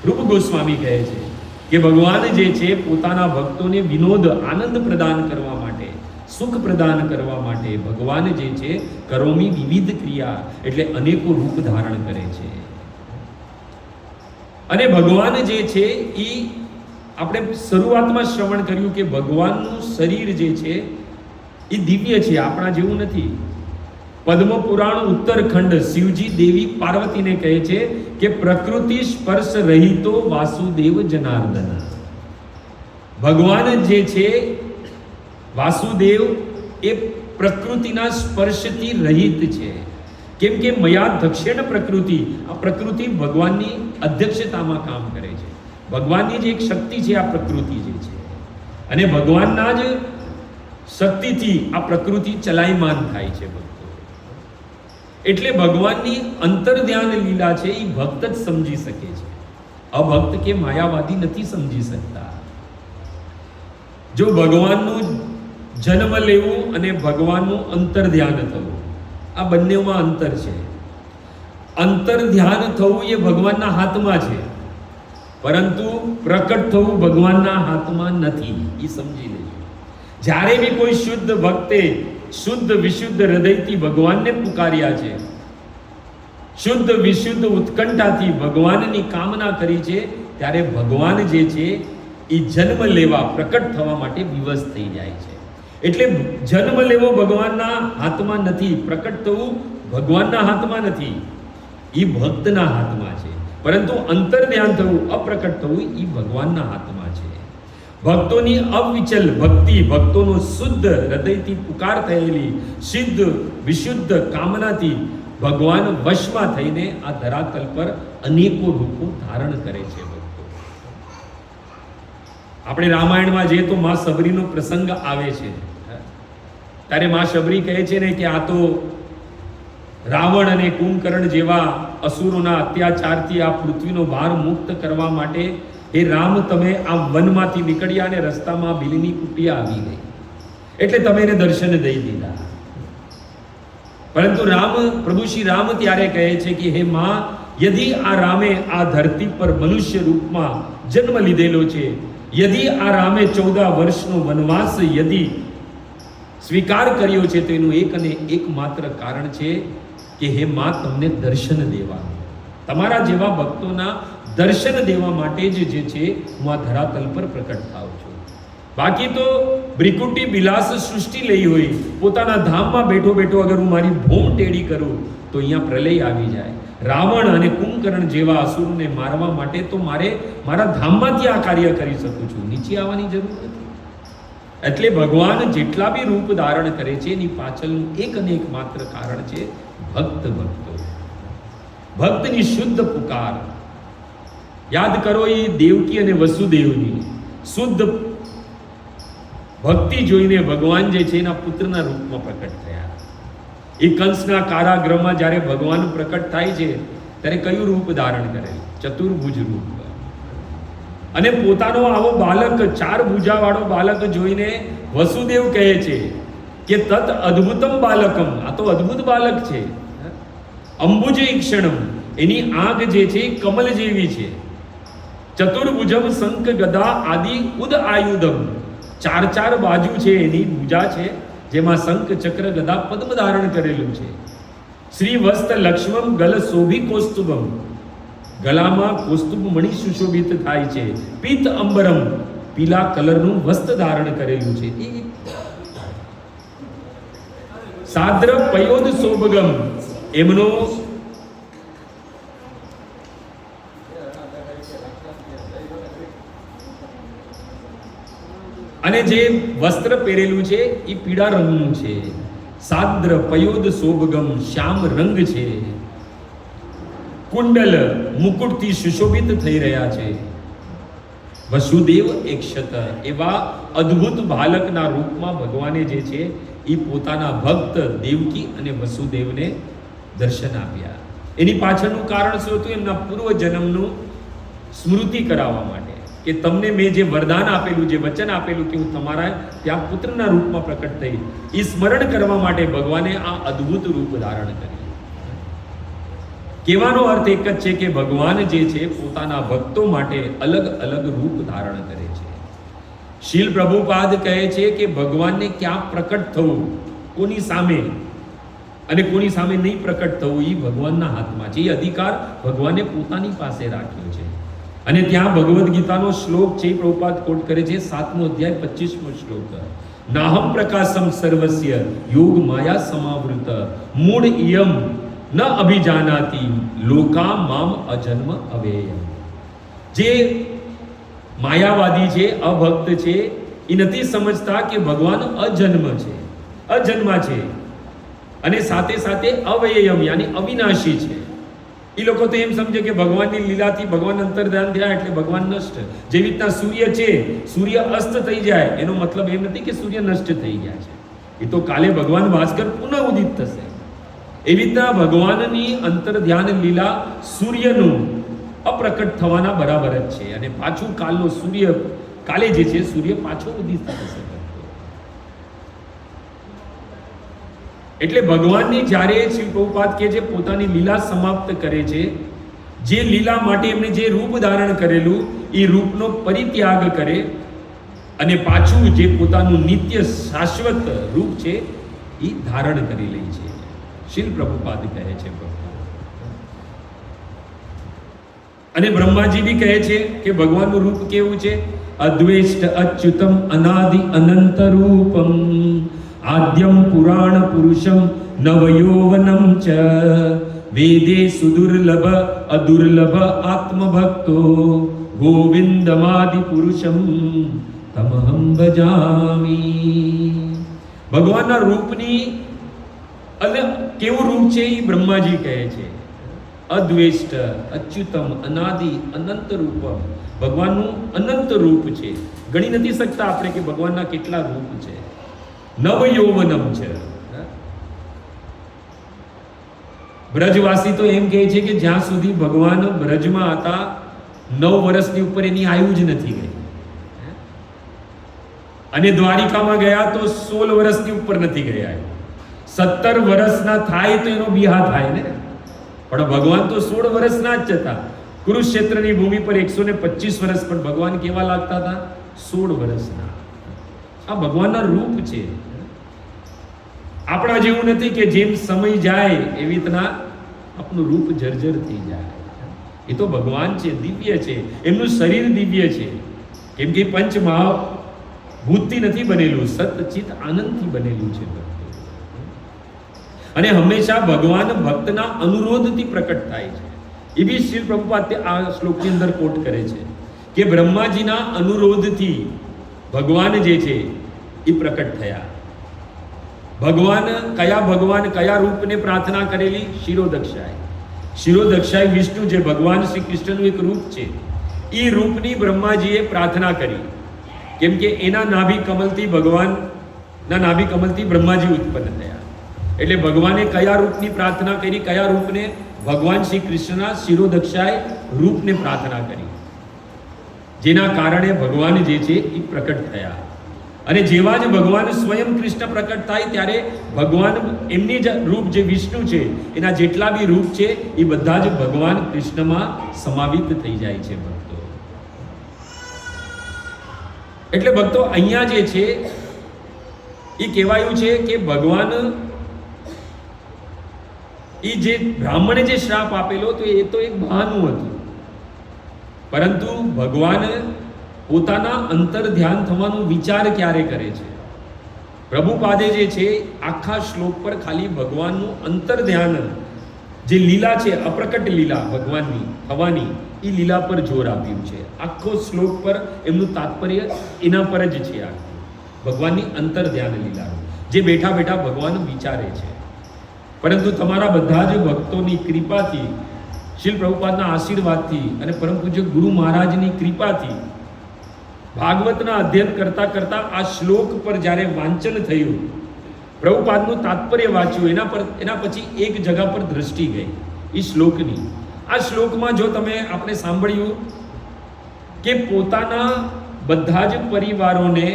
રૂપ ગોસ્વામી કહે છે કે ભગવાન જે છે પોતાના ભક્તોને વિનોદ, આનંદ પ્રદાન કરવા માટે, સુખ પ્રદાન કરવા માટે ભગવાન જે છે કરોમી વિવિધ ક્રિયા એટલે અનેકો રૂપ ધારણ કરે છે. અને ભગવાન જે છે એ આપણે શરૂઆતમાં શ્રવણ કર્યું કે ભગવાનનું શરીર જે છે એ દિવ્ય છે, આપણા જેવું નથી. પદ્મ પુરાણ ઉત્તરખંડ શિવજી દેવી પાર્વતીને કહે છે કે પ્રકૃતિ સ્પર્શ રહિતો વાસુદેવ જનાર્દન. ભગવાન જે છે વાસુદેવ એ પ્રકૃતિના સ્પર્શથી રહિત છે. કેમ કે મયા દક્ષિણ પ્રકૃતિ, આ પ્રકૃતિ ભગવાનની અધ્યક્ષતામાં કામ કરે છે. ભગવાનની જે એક શક્તિ છે આ પ્રકૃતિ જે છે, અને ભગવાનના જ શક્તિથી આ પ્રકૃતિ ચલાયમાન થાય છે ભક્તો. એટલે ભગવાનની અંતર ધ્યાન લીલા છે એ ભક્ત જ સમજી શકે છે. અભક્ત કે માયાવાદી નથી સમજી શકતા. જો ભગવાનનું જન્મ લેવું અને ભગવાનનું અંતર ધ્યાન થવું, આ બંનેમાં અંતર છે. અંતર ધ્યાન થવું એ ભગવાનના હાથમાં છે, પરંતુ પ્રકટ થવું ભગવાનના હાથમાં નથી. એ સમજી લેજો. જ્યારે બી કોઈ શુદ્ધ ભક્તે શુદ્ધ વિશુદ્ધ હૃદયથી ભગવાનને પુકાર્યા છે, શુદ્ધ વિશુદ્ધ ઉત્કંઠાથી ભગવાનની કામના કરી છે, ત્યારે ભગવાન જે છે એ જન્મ લેવા પ્રકટ થવા માટે વિવશ થઈ જાય છે. એટલે જન્મ લેવો ભગવાનના હાથમાં નથી, પ્રકટ થવું ભગવાનના હાથમાં નથી, એ ભક્તના હાથમાં છે. પરંતુ અંતર ધ્યાન થવું, અપ્રકટ થવું એ ભગવાનના હાથમાં છે. ભક્તોની અવિચલ ભક્તિ, ભક્તોનો શુદ્ધ હૃદયથી પુકાર થયેલી સિદ્ધ વિશુદ્ધ કામનાથી ભગવાન વશમાં થઈને આ ધરાતલ પર અનેકો રૂપો ધારણ કરે છે. આપણે રામાયણમાં જઈએ તો માં સબરીનો પ્રસંગ આવે છે, ત્યારે માં સબરી કહે છે ને કે આ તો રાવણ અને કુંભકર્ણ જેવા અસુરોના અત્યાચારથી આ પૃથ્વીનો ભાર મુક્ત કરવા માટે હે રામ તમે આ વનમાંથી નીકળ્યા અને રસ્તામાં બિલની કુટિયા આવી ગઈ, એટલે તમે એને દર્શન દઈ દીધા. પરંતુ પ્રભુ શ્રી રામ ત્યારે કહે છે કે હે માં, યદિ આ રામે આ ધરતી પર મનુષ્ય રૂપમાં જન્મ લીધેલો છે, યદિ આ રામે 14 વર્ષનો વનવાસ યદિ સ્વીકાર કર્યો છે, તો એનું એક અને એકમાત્ર કારણ છે કે હે માં તમને દર્શન દેવાનું, તમારા જેવા ભક્તોના દર્શન દેવા માટે જ જે છે હું આ ધરાતલ પર પ્રકટ થાઉં છું. બાકી તો બ્રિકુટી બિલાસ સૃષ્ટિ લઈ હોય, પોતાના ધામમાં બેઠો બેઠો અગર હું મારી ભૂમ ટેડી કરું તો અહીંયા પ્રલય આવી જાય. રાવણ અને કુંભકર્ણ જેવા અસુરને મારવા માટે તો મારે મારા ધામમાંથી આ કાર્ય કરી શકું છું, નીચે આવવાની જરૂર નથી. એટલે ભગવાન જેટલા બી રૂપ ધારણ કરે છે એની પાછળનું એક અને એક માત્ર કારણ છે ભક્તો. ભક્તની શુદ્ધ પુકાર. યાદ કરો એ દેવકી અને વસુદેવની શુદ્ધ ભક્તિ જોઈને ભગવાન જે છે એના પુત્રના રૂપમાં પ્રકટ થયા. એ કંસના કારાગૃહમાં જ્યારે ભગવાન પ્રકટ થાય છે ત્યારે કયું રૂપ ધારણ કરે? ચતુર્ભુજ રૂપ. અને પોતાનો આવો બાલક, 4 ભુજાવાળો બાલક જોઈને વસુદેવ કહે છે કે તત અદ્ભુતમ બાલકમ, આ તો અદ્ભુત બાલક છે. અંબુજે ઈક્ષણમ, એની આંખ જે છે કમલ જેવી છે. ચતુર્ભુજમ શંખ ગદા આદિ ઉદ આયુધમ, 4 બાજુ છે એની ભુજા છે, જેમાં શંખ ચક્ર ગદા પદ્મ ધારણ કરેલું છે. શ્રી વસ્ત લક્ષ્મમ ગલ શોભી કૌસ્તુભમ, ગલામાં કૌસ્તુભ મણિ સુશોભિત થાય છે. પિત્ત અંબરમ, પીલા કલરનું વસ્ત્ર ધારણ કરેલું છે. સાદ્ર પયોદ શોભગમ, એમનો અને જે વસ્ત્ર પહેરેલું છે એ પીળા રંગનું છે. સાદ્ર પયોદ શોભગમ, શ્યામ રંગ છે. કુંડલ મુકુટથી સુશોભિત થઈ રહ્યા છે. વસુદેવ એકશત, એવા અદ્ભુત બાલકના રૂપમાં ભગવાને જે છે એ પોતાના ભક્ત દેવકી અને વસુદેવને દર્શન આપ્યા. એની પાછળનું કારણ શું હતું? એમના પૂર્વ જન્મનું સ્મૃતિ કરાવવા માટે, કે તમને મેં જે વરદાન આપેલું, જે વચન આપેલું કે હું તમારા ત્યાં પુત્રના રૂપમાં પ્રકટ થઈ, એ સ્મરણ કરવા માટે ભગવાને આ અદ્ભુત રૂપ ધારણ કર્યું. કહેવાનો અર્થ એક જ છે કે ભગવાન જે છે પોતાના ભક્તો માટે અલગ અલગ રૂપ ધારણ કરે છે. શીલ પ્રભુપાદ કહે છે કે ભગવાનને ક્યાં પ્રકટ થવું, કોની સામે અને કોની સામે નહીં પ્રકટ થવું, એ ભગવાનના હાથમાં છે. એ અધિકાર ભગવાને પોતાની પાસે રાખ્યો છે. અને ત્યાં ભગવદ્ ગીતાનો શ્લોક છે, પ્રભુપાદ કોટ કરે છે, 7મો અધ્યાય 25મો શ્લોક. નાહમ પ્રકાશમ સર્વસ્ય યોગ માયા સમાવૃત મૂળ ઇયમ ન અભિજાનાતિ લોકા મામ અજન્મ અવેયમ. જે માયાવાદી છે, અભક્ત છે, એ નથી સમજતા કે ભગવાન અજન્મ છે. અજન્મા છે અને સાથે સાથે અવયયમ યાની અવિનાશી છે. એ લોકો તો એમ સમજે કે ભગવાનની લીલાથી ભગવાન અંતર્ધ્યાન થયા એટલે ભગવાન નષ્ટ. જેવી રીતના સૂર્ય છે, સૂર્ય અસ્ત થઈ જાય એનો મતલબ એમ નથી કે સૂર્ય નષ્ટ થઈ ગયા છે. એ તો કાલે ભગવાન ભાસ્કર પુનઃ ઉદિત થશે. એવી રીતના ભગવાનની અંતર્ધ્યાન લીલા સૂર્યનું અપ્રકટ થવાના બરાબર જ છે. અને પાછું કાલનો સૂર્ય, કાલે જે છે સૂર્ય પાછો ઉદિત થશે. એટલે ભગવાનની જ્યારે શ્રી પ્રભુપાદ કે જે પોતાની લીલા સમાપ્ત કરે છે, જે લીલા માટે એમને જે રૂપ ધારણ કરેલું એ રૂપનો પરિત્યાગ કરે અને પાછું જે પોતાનું નિત્ય શાશ્વત રૂપ છે એ ધારણ કરી લે છે. શ્રીલ પ્રભુપાદ કહે છે. અને બ્રહ્માજી બી કહે છે કે ભગવાનનું રૂપ કેવું છે? અદ્વેષ્ટ અચ્યુતમ અનાદિ અનંત રૂપમ આદ્યમ પુરાણ પુરુષમ નવયૌવનમ ચ વેદે સુદુર્લભ અદુર્લભ આત્મભક્તો ગોવિંદમાદિ પુરુષમ તમહમ ભજામી. ભગવાનના રૂપની અને કેવું રૂપ છે એ બ્રહ્માજી કહે છે. અદ્વેષ્ટ અચ્યુતમ અનાદિ અનંત રૂપમ. ભગવાનનું અનંત રૂપ છે. ગણી નથી શકતા આપણે કે ભગવાનના કેટલા રૂપ છે. નવયૌવનમ છે. બ્રજવાસી તો એમ કહે છે કે જ્યાં સુધી ભગવાન બ્રજમાં હતા 9 વર્ષની ઉપર એની આયુ જ નથી ગઈ, અને દ્વારિકામાં ગયા તો 16 વર્ષની ઉપર નથી ગયા. 17 વર્ષના થાય તો એનો બિહાર થાય ને. પણ ભગવાન તો 16 વર્ષના જ હતા. કુરુક્ષેત્રની ભૂમિ પર 125 વર્ષ, પણ ભગવાન કેવા લાગતા હતા? 16 વર્ષના. આ ભગવાનના રૂપ છે. આપણા જેવું નથી કે જેમ સમય જાય એવી રીતના આપણું રૂપ જર્જર થઈ જાય. એ તો ભગવાન છે, દિવ્ય છે. એમનું શરીર દિવ્ય છે, કેમ કે પંચ મહાભૂતથી નથી બનેલું, સતચિત આનંદથી બનેલું છે. અને હંમેશા ભગવાન ભક્તના અનુરોધથી પ્રકટ થાય છે. એ બી શ્રી પ્રભુપાદ આ શ્લોકની અંદર કોટ કરે છે કે બ્રહ્માજીના અનુરોધથી ભગવાન જે છે એ પ્રકટ થયા. ભગવાન કયા રૂપને પ્રાર્થના કરેલી? શિરોદક્ષાએ. શિરોદક્ષાએ વિષ્ણુ જે ભગવાન શ્રી કૃષ્ણનું એક રૂપ છે, એ રૂપની બ્રહ્માજીએ પ્રાર્થના કરી. કેમ કે એના નાભી કમલથી ભગવાનના નાભી કમલથી બ્રહ્માજી ઉત્પન્ન થયા. એટલે ભગવાને કયા રૂપની પ્રાર્થના કરી? કયા રૂપને? ભગવાન શ્રી કૃષ્ણના શિરોદક્ષાએ રૂપને પ્રાર્થના કરી, જેના કારણે ભગવાન જે છે એ પ્રકટ થયા. અને જેવા જ ભગવાન સ્વયં કૃષ્ણ પ્રકટ થાય ત્યારે ભગવાન એમની જ રૂપ જે વિષ્ણુ છે એના જેટલા બી રૂપ છે એ બધા જ ભગવાન કૃષ્ણમાં સમાવિત થઈ જાય છે ભક્તો. એટલે ભક્તો અહીંયા જે છે એ કહેવાયું છે કે ભગવાન એ જે બ્રાહ્મણે જે શ્રાપ આપેલો તો એ તો એક બહાનું હતું, પરંતુ ભગવાન પોતાના અંતર ધ્યાન થવાનું વિચાર ક્યારે કરે છે? પ્રભુપાદે જે છે આખા શ્લોક પર ખાલી ભગવાનનું અંતર ધ્યાન, જે લીલા છે અપ્રકટ લીલા ભગવાનની થવાની, એ લીલા પર જોર આપ્યું છે. આખો શ્લોક પર એમનું તાત્પર્ય એના પર જ છે. આ ભગવાનની અંતર ધ્યાન લીલા જે બેઠા બેઠા ભગવાન વિચારે છે. પરંતુ તમારા બધા જ ભક્તોની કૃપાથી, શ્રીલ પ્રભુપાદના આશીર્વાદથી અને પરમ પૂજ્ય ગુરુ મહારાજની કૃપાથી ભાગવતના અધ્યયન કરતા કરતા આ શ્લોક પર જ્યારે વાંચન થયું, પ્રભુપાદનું તાત્પર્ય વાંચ્યું, એના પછી એક જગા પર દ્રષ્ટિ ગઈ એ શ્લોકની. આ શ્લોકમાં જો તમે આપણે સાંભળ્યું કે પોતાના બધા જ પરિવારોને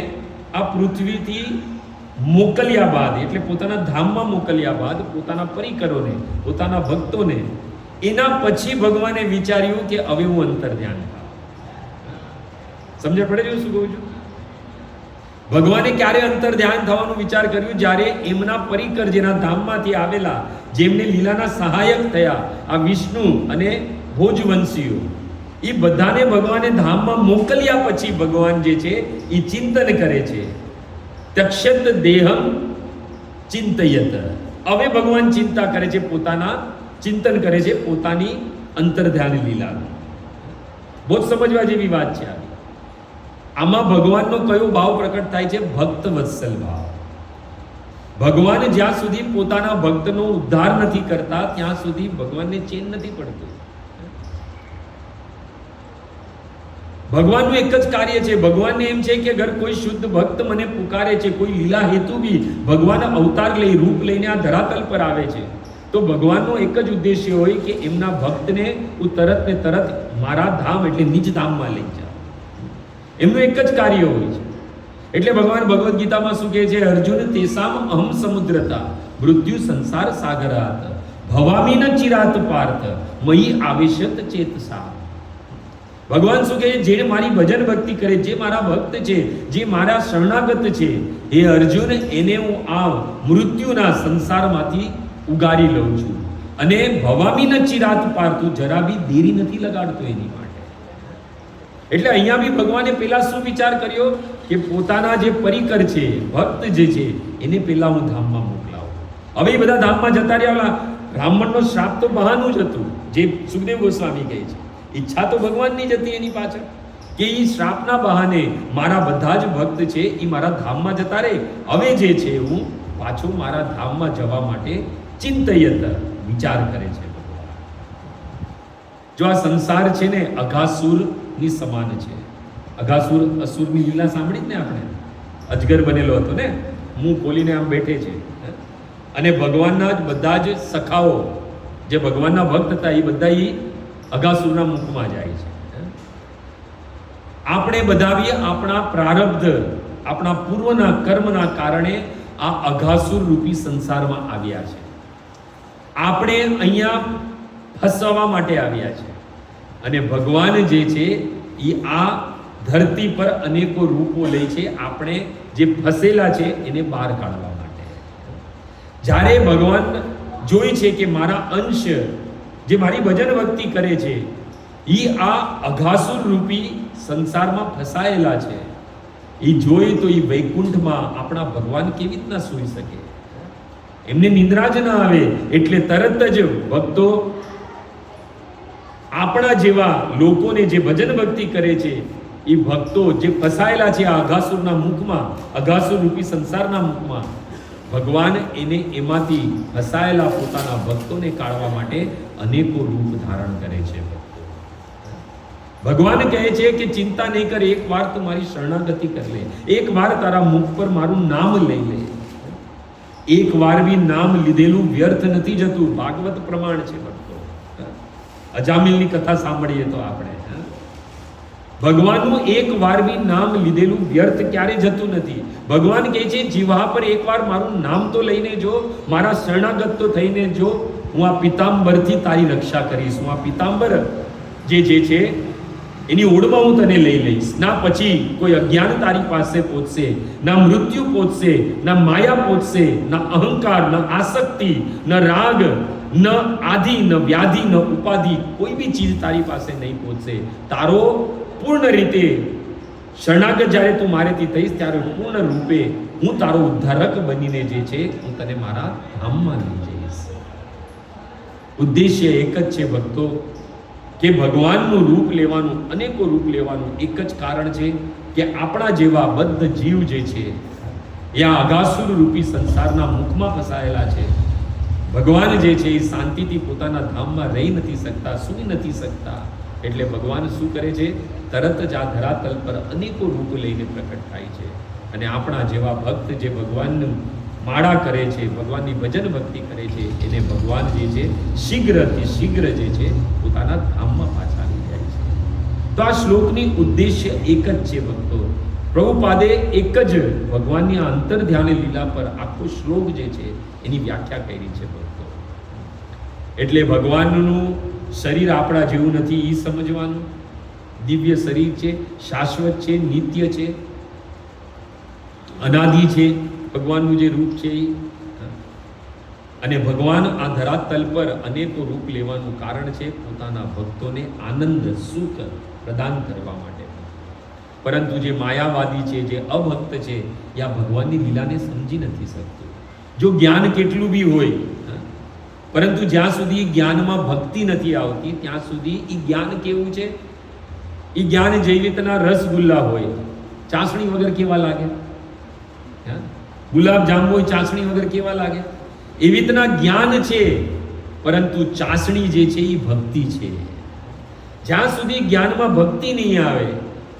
આ પૃથ્વીથી મોકલ્યા બાદ, એટલે પોતાના ધામમાં મોકલ્યા બાદ પોતાના પરિકરોને, પોતાના ભક્તોને, એના પછી ભગવાને વિચાર્યું કે હવે હું અંતર ધ્યાન થાઉં. સમજણ પડે છે શું કહું છું? ભગવાને ક્યારે અંતર ધ્યાન થવાનું વિચાર કર્યું? જ્યારે એમના પરિકર, જેના ધામમાંથી આવેલા, જેમને લીલાના સહાયક થયા, આ વિષ્ણુ અને ભોજવંશીઓ, એ બધાને ભગવાને ધામમાં મોકલ્યા પછી ભગવાન જે છે એ ચિંતન કરે છે. તક્ષત દેહમ ચિંતયત. હવે ભગવાન ચિંતા કરે છે, પોતાના ચિંતન કરે છે પોતાની અંતર ધ્યાન લીલાનું. બહુ જ સમજવા જેવી વાત છે. આમાં ભગવાનનો કયો ભાવ પ્રકટ થાય છે? ભક્ત વત્સલ ભાવ. ભગવાન જ્યાં સુધી પોતાના ભક્તનો ઉદ્ધાર નથી કરતા ત્યાં સુધી ભગવાનને ચેન નથી પડતું. ભગવાનનું એક જ કાર્ય છે, ભગવાનને એમ છે કે અગર કોઈ શુદ્ધ ભક્ત મને પુકારે છે, કોઈ લીલા હેતુ બી ભગવાન અવતાર લઈ રૂપ લઈને આ ધરાતલ પર આવે છે, તો ભગવાનનો એક જ ઉદ્દેશ્ય હોય કે એમના ભક્તને હું તરત ને તરત મારા ધામ એટલે નિજ ધામમાં લઈ જાઉં. એમનું એક જ કાર્ય હોય છે. એટલે ભગવાન ભગવદ્ ગીતામાં શું કહે છે? અર્જુન તેસામ અહમ સમુદ્રતા મૃત્યુ સંસાર સાગરાત ભવામી ન ચિરાત પાર્થ મયી આવેશત ચેતસા. ભગવાન શું કહે? જે મારી ભજન ભક્તિ કરે, જે મારા ભક્ત છે, જે મારા શરણાગત છે, હે અર્જુન, એને હું આ મૃત્યુના સંસારમાંથી ઉગારી લઉં છું અને ભવામી ન ચિરાત પાર્થ, જરા બી દેરી નથી લગાડતો એની માટે. એટલે અહીંયા બી ભગવાને પેલા શું વિચાર કર્યો કે પોતાના જે પરિકર છે, ભક્ત જે છે, એને પેલા હું ધામમાં મોકલાવું. હવે એ બધા ધામમાં જતા રહ્યા. બ્રાહ્મણનો શ્રાપ તો બહાનું જ હતું, જે સુખદેવ ગોસ્વામી કહે છે. ઈચ્છા તો ભગવાનની જ હતી એની પાછળ કે એ શ્રાપના બહાને મારા બધા જ ભક્ત છે એ મારા ધામમાં જતા રહે. હવે જે છે હું પાછું મારા ધામમાં જવા માટે ચિંતયત વિચાર કરે છે. જો આ સંસાર છે ને અઘાસુરની સમાન છે. અઘાસુર અસુરની લીલા સાંભળી જ ને આપણે. અજગર બનેલો હતો ને, મું ખોલીને આમ બેઠે છે અને ભગવાનના જ બધા જ સખાઓ જે ભગવાનના ભક્ત હતા એ બધા અઘાસુરના મુખમાં જાય છે. આપણે બધા બી આપણા પ્રારબ્ધ, આપણા પૂર્વના કર્મના કારણે આ અઘાસુર રૂપી સંસારમાં આવ્યા છે. આપણે અહીંયા ફસવા માટે આવ્યા છે અને ભગવાન જે છે એ આ ધરતી પર અનેકો રૂપો લે છે આપણે જે ફસેલા છે એને બહાર કાઢવા માટે. જ્યારે ભગવાન જોઈ છે કે મારા અંશ જે મારી ભજન ભક્તિ કરે છે એ આ અઘાસુર રૂપી સંસારમાં ફસાયેલા છે, એ જોઈ તો એ વૈકુંઠમાં આપણા ભગવાન કેવી રીતના સૂઈ શકે? એમને નિંદ્રા જ ના આવે. એટલે તરત જ ભક્તો આપણા જેવા લોકોને જે ભજન ભક્તિ કરે છે એ ભક્તો જે ફસાયેલા છે આ અઘાસુરના મુખમાં, અઘાસુર રૂપી સંસારના મુખમાં, ભગવાન એને એમાંથી ફસાયેલા પોતાના ભક્તોને કાઢવા માટે અનેકો રૂપ ધારણ કરે છે. ભગવાન કહે છે કે ચિંતા નહીં કર, એક વાર તું મારી શરણાગતિ કરી લે, એક વાર તારા મુખ પર મારું નામ લઈ લે. એક વાર બી નામ લીધેલું વ્યર્થ નથી જતું. ભાગવત પ્રમાણ છે ભક્તો. અજામિલની કથા સાંભળીએ તો આપણે ભગવાનનું એક વાર બી નામ લીધેલું વ્યર્થ ક્યારે જતું નથી. ભગવાન કહે છે જીવા પર એક વાર મારું નામ તો લઈને જો, મારા શરણાગત તો થઈને જો, હું આ પિતાંબરથી તારી રક્ષા કરીશ. હું આ પિતાંબર જે છે એની ઓળમાં હું તને લઈ લઈશ. ના પછી કોઈ અજ્ઞાન તારી પાસે પહોંચશે, ના મૃત્યુ પહોંચશે, ના માયા પહોંચશે, ના અહંકાર, ન આસક્તિ, ન રાગ, ન આધિ, ન વ્યાધિ, ન ઉપાધિ, કોઈ બી ચીજ તારી પાસે નહીં પહોંચશે. તારો પૂર્ણ રીતે શરણાગત જ્યારે તું મારેથી થઈશ ત્યારે પૂર્ણ રૂપે હું તારો ઉદ્ધારક બનીને જે છે હું તને મારા ધામમાં લઈ જઈશ. ઉદ્દેશ્ય એક જ છે ભક્તો કે ભગવાનનું રૂપ લેવાનું, અનેકો રૂપ લેવાનું એક જ કારણ છે કે આપણા જેવા બદ્ધ જીવ જે છે એ આ અઘાસુર રૂપી સંસારના મુખમાં ફસાયેલા છે. ભગવાન જે છે એ શાંતિથી પોતાના ધામમાં રહી નથી શકતા, સૂઈ નથી શકતા. એટલે ભગવાન શું કરે છે? તરત જ આ ધરાતલ પર અનેકો રૂપ લઈને પ્રકટ થાય છે અને આપણા જેવા ભક્ત જે ભગવાનનું માળા કરે છે, ભગવાનની ભજન ભક્તિ કરે છે, એને ભગવાન જે છે શીઘ્રથી શીઘ્ર જે છે પોતાના ધામમાં પાછા લઈ જાય છે. તો આ શ્લોકની ઉદ્દેશ્ય એક જ છે ભક્તો. પ્રભુપાદે એક જ ભગવાનની આ અંતર ધ્યાન લીલા પર આખો શ્લોક જે છે એની વ્યાખ્યા કરી છે ભક્તો. એટલે ભગવાનનું શરીર આપણા જેવું નથી એ સમજવાનું. દિવ્ય શરીર છે, શાશ્વત છે, નિત્ય છે, અનાદિ છે ભગવાનનું જે રૂપ છે એ. અને ભગવાન આ ધરાતલ પર અનેકો રૂપ લેવાનું કારણ છે પોતાના ભક્તોને આનંદ, સુખ પ્રદાન કરવા માટે. પરંતુ જે માયાવાદી છે, જે અભક્ત છે, એ આ ભગવાનની લીલાને સમજી નથી શકતું. જો જ્ઞાન કેટલું બી હોય, પરંતુ જ્યાં સુધી જ્ઞાનમાં ભક્તિ નથી આવતી ત્યાં સુધી એ જ્ઞાન કેવું છે? એ જ્ઞાન જેવી રીતના રસગુલ્લા હોય, ચાસણી વગર કેવા લાગે? ગુલાબ જાંબુ ચાસણી વગર કેવા લાગે? એવી રીતના જ્ઞાન છે, પરંતુ ચાસણી જે છે એ ભક્તિ છે. જ્યાં સુધી જ્ઞાનમાં ભક્તિ નહીં આવે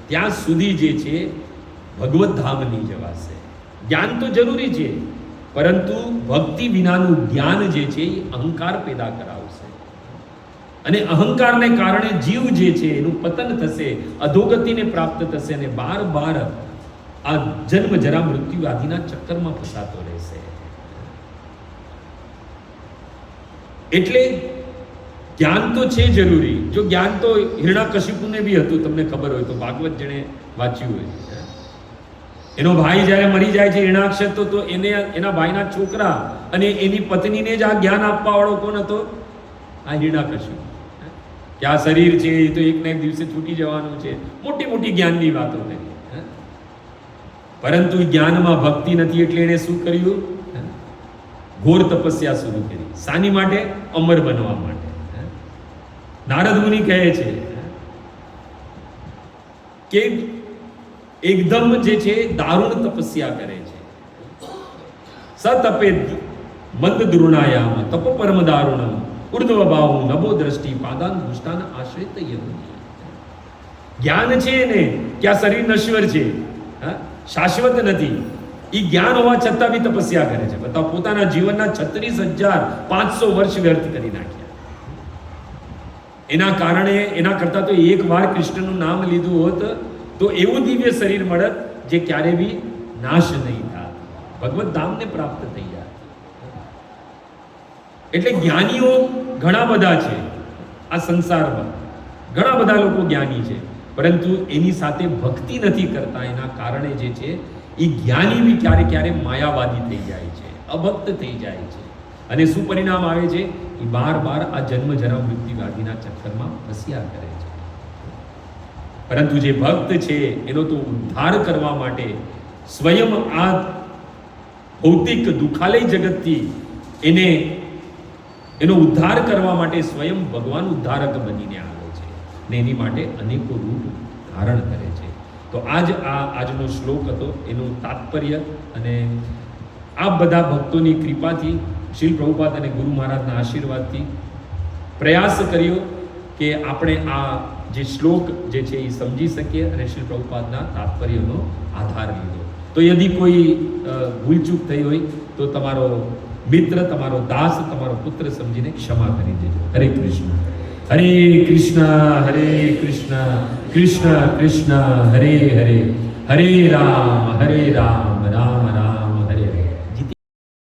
ત્યાં સુધી જે છે ભગવત ધામ નહીં જવાશે. જ્ઞાન તો જરૂરી છે, પરંતુ ભક્તિ વિનાનું જ્ઞાન જે છે એ અહંકાર પેદા કરાવશે, અને અહંકારને કારણે જીવ જે છે એનું પતન થશે, અધોગતિને પ્રાપ્ત થશે, અને બાર બાર આ જન્મ જરા મૃત્યુ આદિના ચક્કરમાં ફસાતો રહેશે. એટલે જ્ઞાન તો છે જરૂરી. જો જ્ઞાન તો હિરણ્યકશિપુને બી હતું, તમને ખબર હોય તો, ભાગવત જેણે વાંચ્યું હોય, એનો ભાઈ જ્યારે મરી જાય છે હિરણાક્ષ, તો એને એના ભાઈના છોકરા અને એની પત્નીને જ આ જ્ઞાન આપવા વાળો કોણ હતો? આ હિરણ્યકશિપુ. કે આ શરીર છે એ તો એક ને એક દિવસે છૂટી જવાનું છે, મોટી મોટી જ્ઞાનની વાતો કરી. પરંતુ જ્ઞાનમાં ભક્તિ નથી, એટલે એને શું કર્યું? ઘોર તપસ્યા શરૂ કરી. શાની માટે? અમર બનવા માટે. નારદ મુનિ કહે છે કે એકદમ જે છે દારૂણ તપસ્યા કરે છે. સતપે મંદ દ્રુણાયામ તપ પરમ દારુણમ ઉર્ધ્વ ભાવ નભો દ્રષ્ટિ પાદાન દુષ્ટાન આશ્રિત યમુની. જ્ઞાન છે ને કે આ શરીર નશ્વર છે, શાશ્વત નથી, એ જ્ઞાન હોવા છતાં બી તપસ્યા કરે છે. બતાવો, પોતાના જીવનના 36,500 વર્ષ વ્યર્થ કરી નાખ્યા. એના કારણે, એના કરતા તો એક વાર કૃષ્ણનું નામ લીધું હોત તો એવું દિવ્ય શરીર મળત જે ક્યારે બી નાશ નહીં થાય, ભગવત ધામને પ્રાપ્ત થઈ જાય. એટલે જ્ઞાનીઓ ઘણા બધા છે આ સંસારમાં, ઘણા બધા લોકો જ્ઞાની છે, પરંતુ એની સાથે ભક્તિ નથી કરતા. એના કારણે જે છે એ જ્ઞાની બી ક્યારે ક્યારે માયાવાદી થઈ જાય છે, અભક્ત થઈ જાય છે, અને શું પરિણામ આવે છે? એ બાર બાર આ જન્મ જરા મૃત્યુ આદિના ચક્કરમાં ફસ્યા કરે છે. પરંતુ જે ભક્ત છે એનો તો ઉદ્ધાર કરવા માટે સ્વયં આ ભૌતિક દુખાલય જગતથી એનો ઉદ્ધાર કરવા માટે સ્વયં ભગવાન ઉદ્ધારક બનીને આવે છે, ને એની માટે અનેકો રૂપ ધારણ કરે છે. તો આજનો શ્લોક હતો, એનું તાત્પર્ય, અને આ બધા ભક્તોની કૃપાથી, શ્રીલ પ્રભુપાદ અને ગુરુ મહારાજના આશીર્વાદથી પ્રયાસ કર્યો કે આપણે આ જે શ્લોક જે છે એ સમજી શકીએ અને શ્રી પ્રભુપાદના તાત્પર્યનો આધાર લીધો. તો યદિ કોઈ ભૂલચૂક થઈ હોય તો તમારો મિત્ર, તમારો દાસ, તમારો પુત્ર સમજીને ક્ષમા કરી દેજો. હરે કૃષ્ણ. હરે કૃષ્ણ હરે કૃષ્ણ કૃષ્ણ કૃષ્ણ હરે હરે, હરે રામ રામ રામ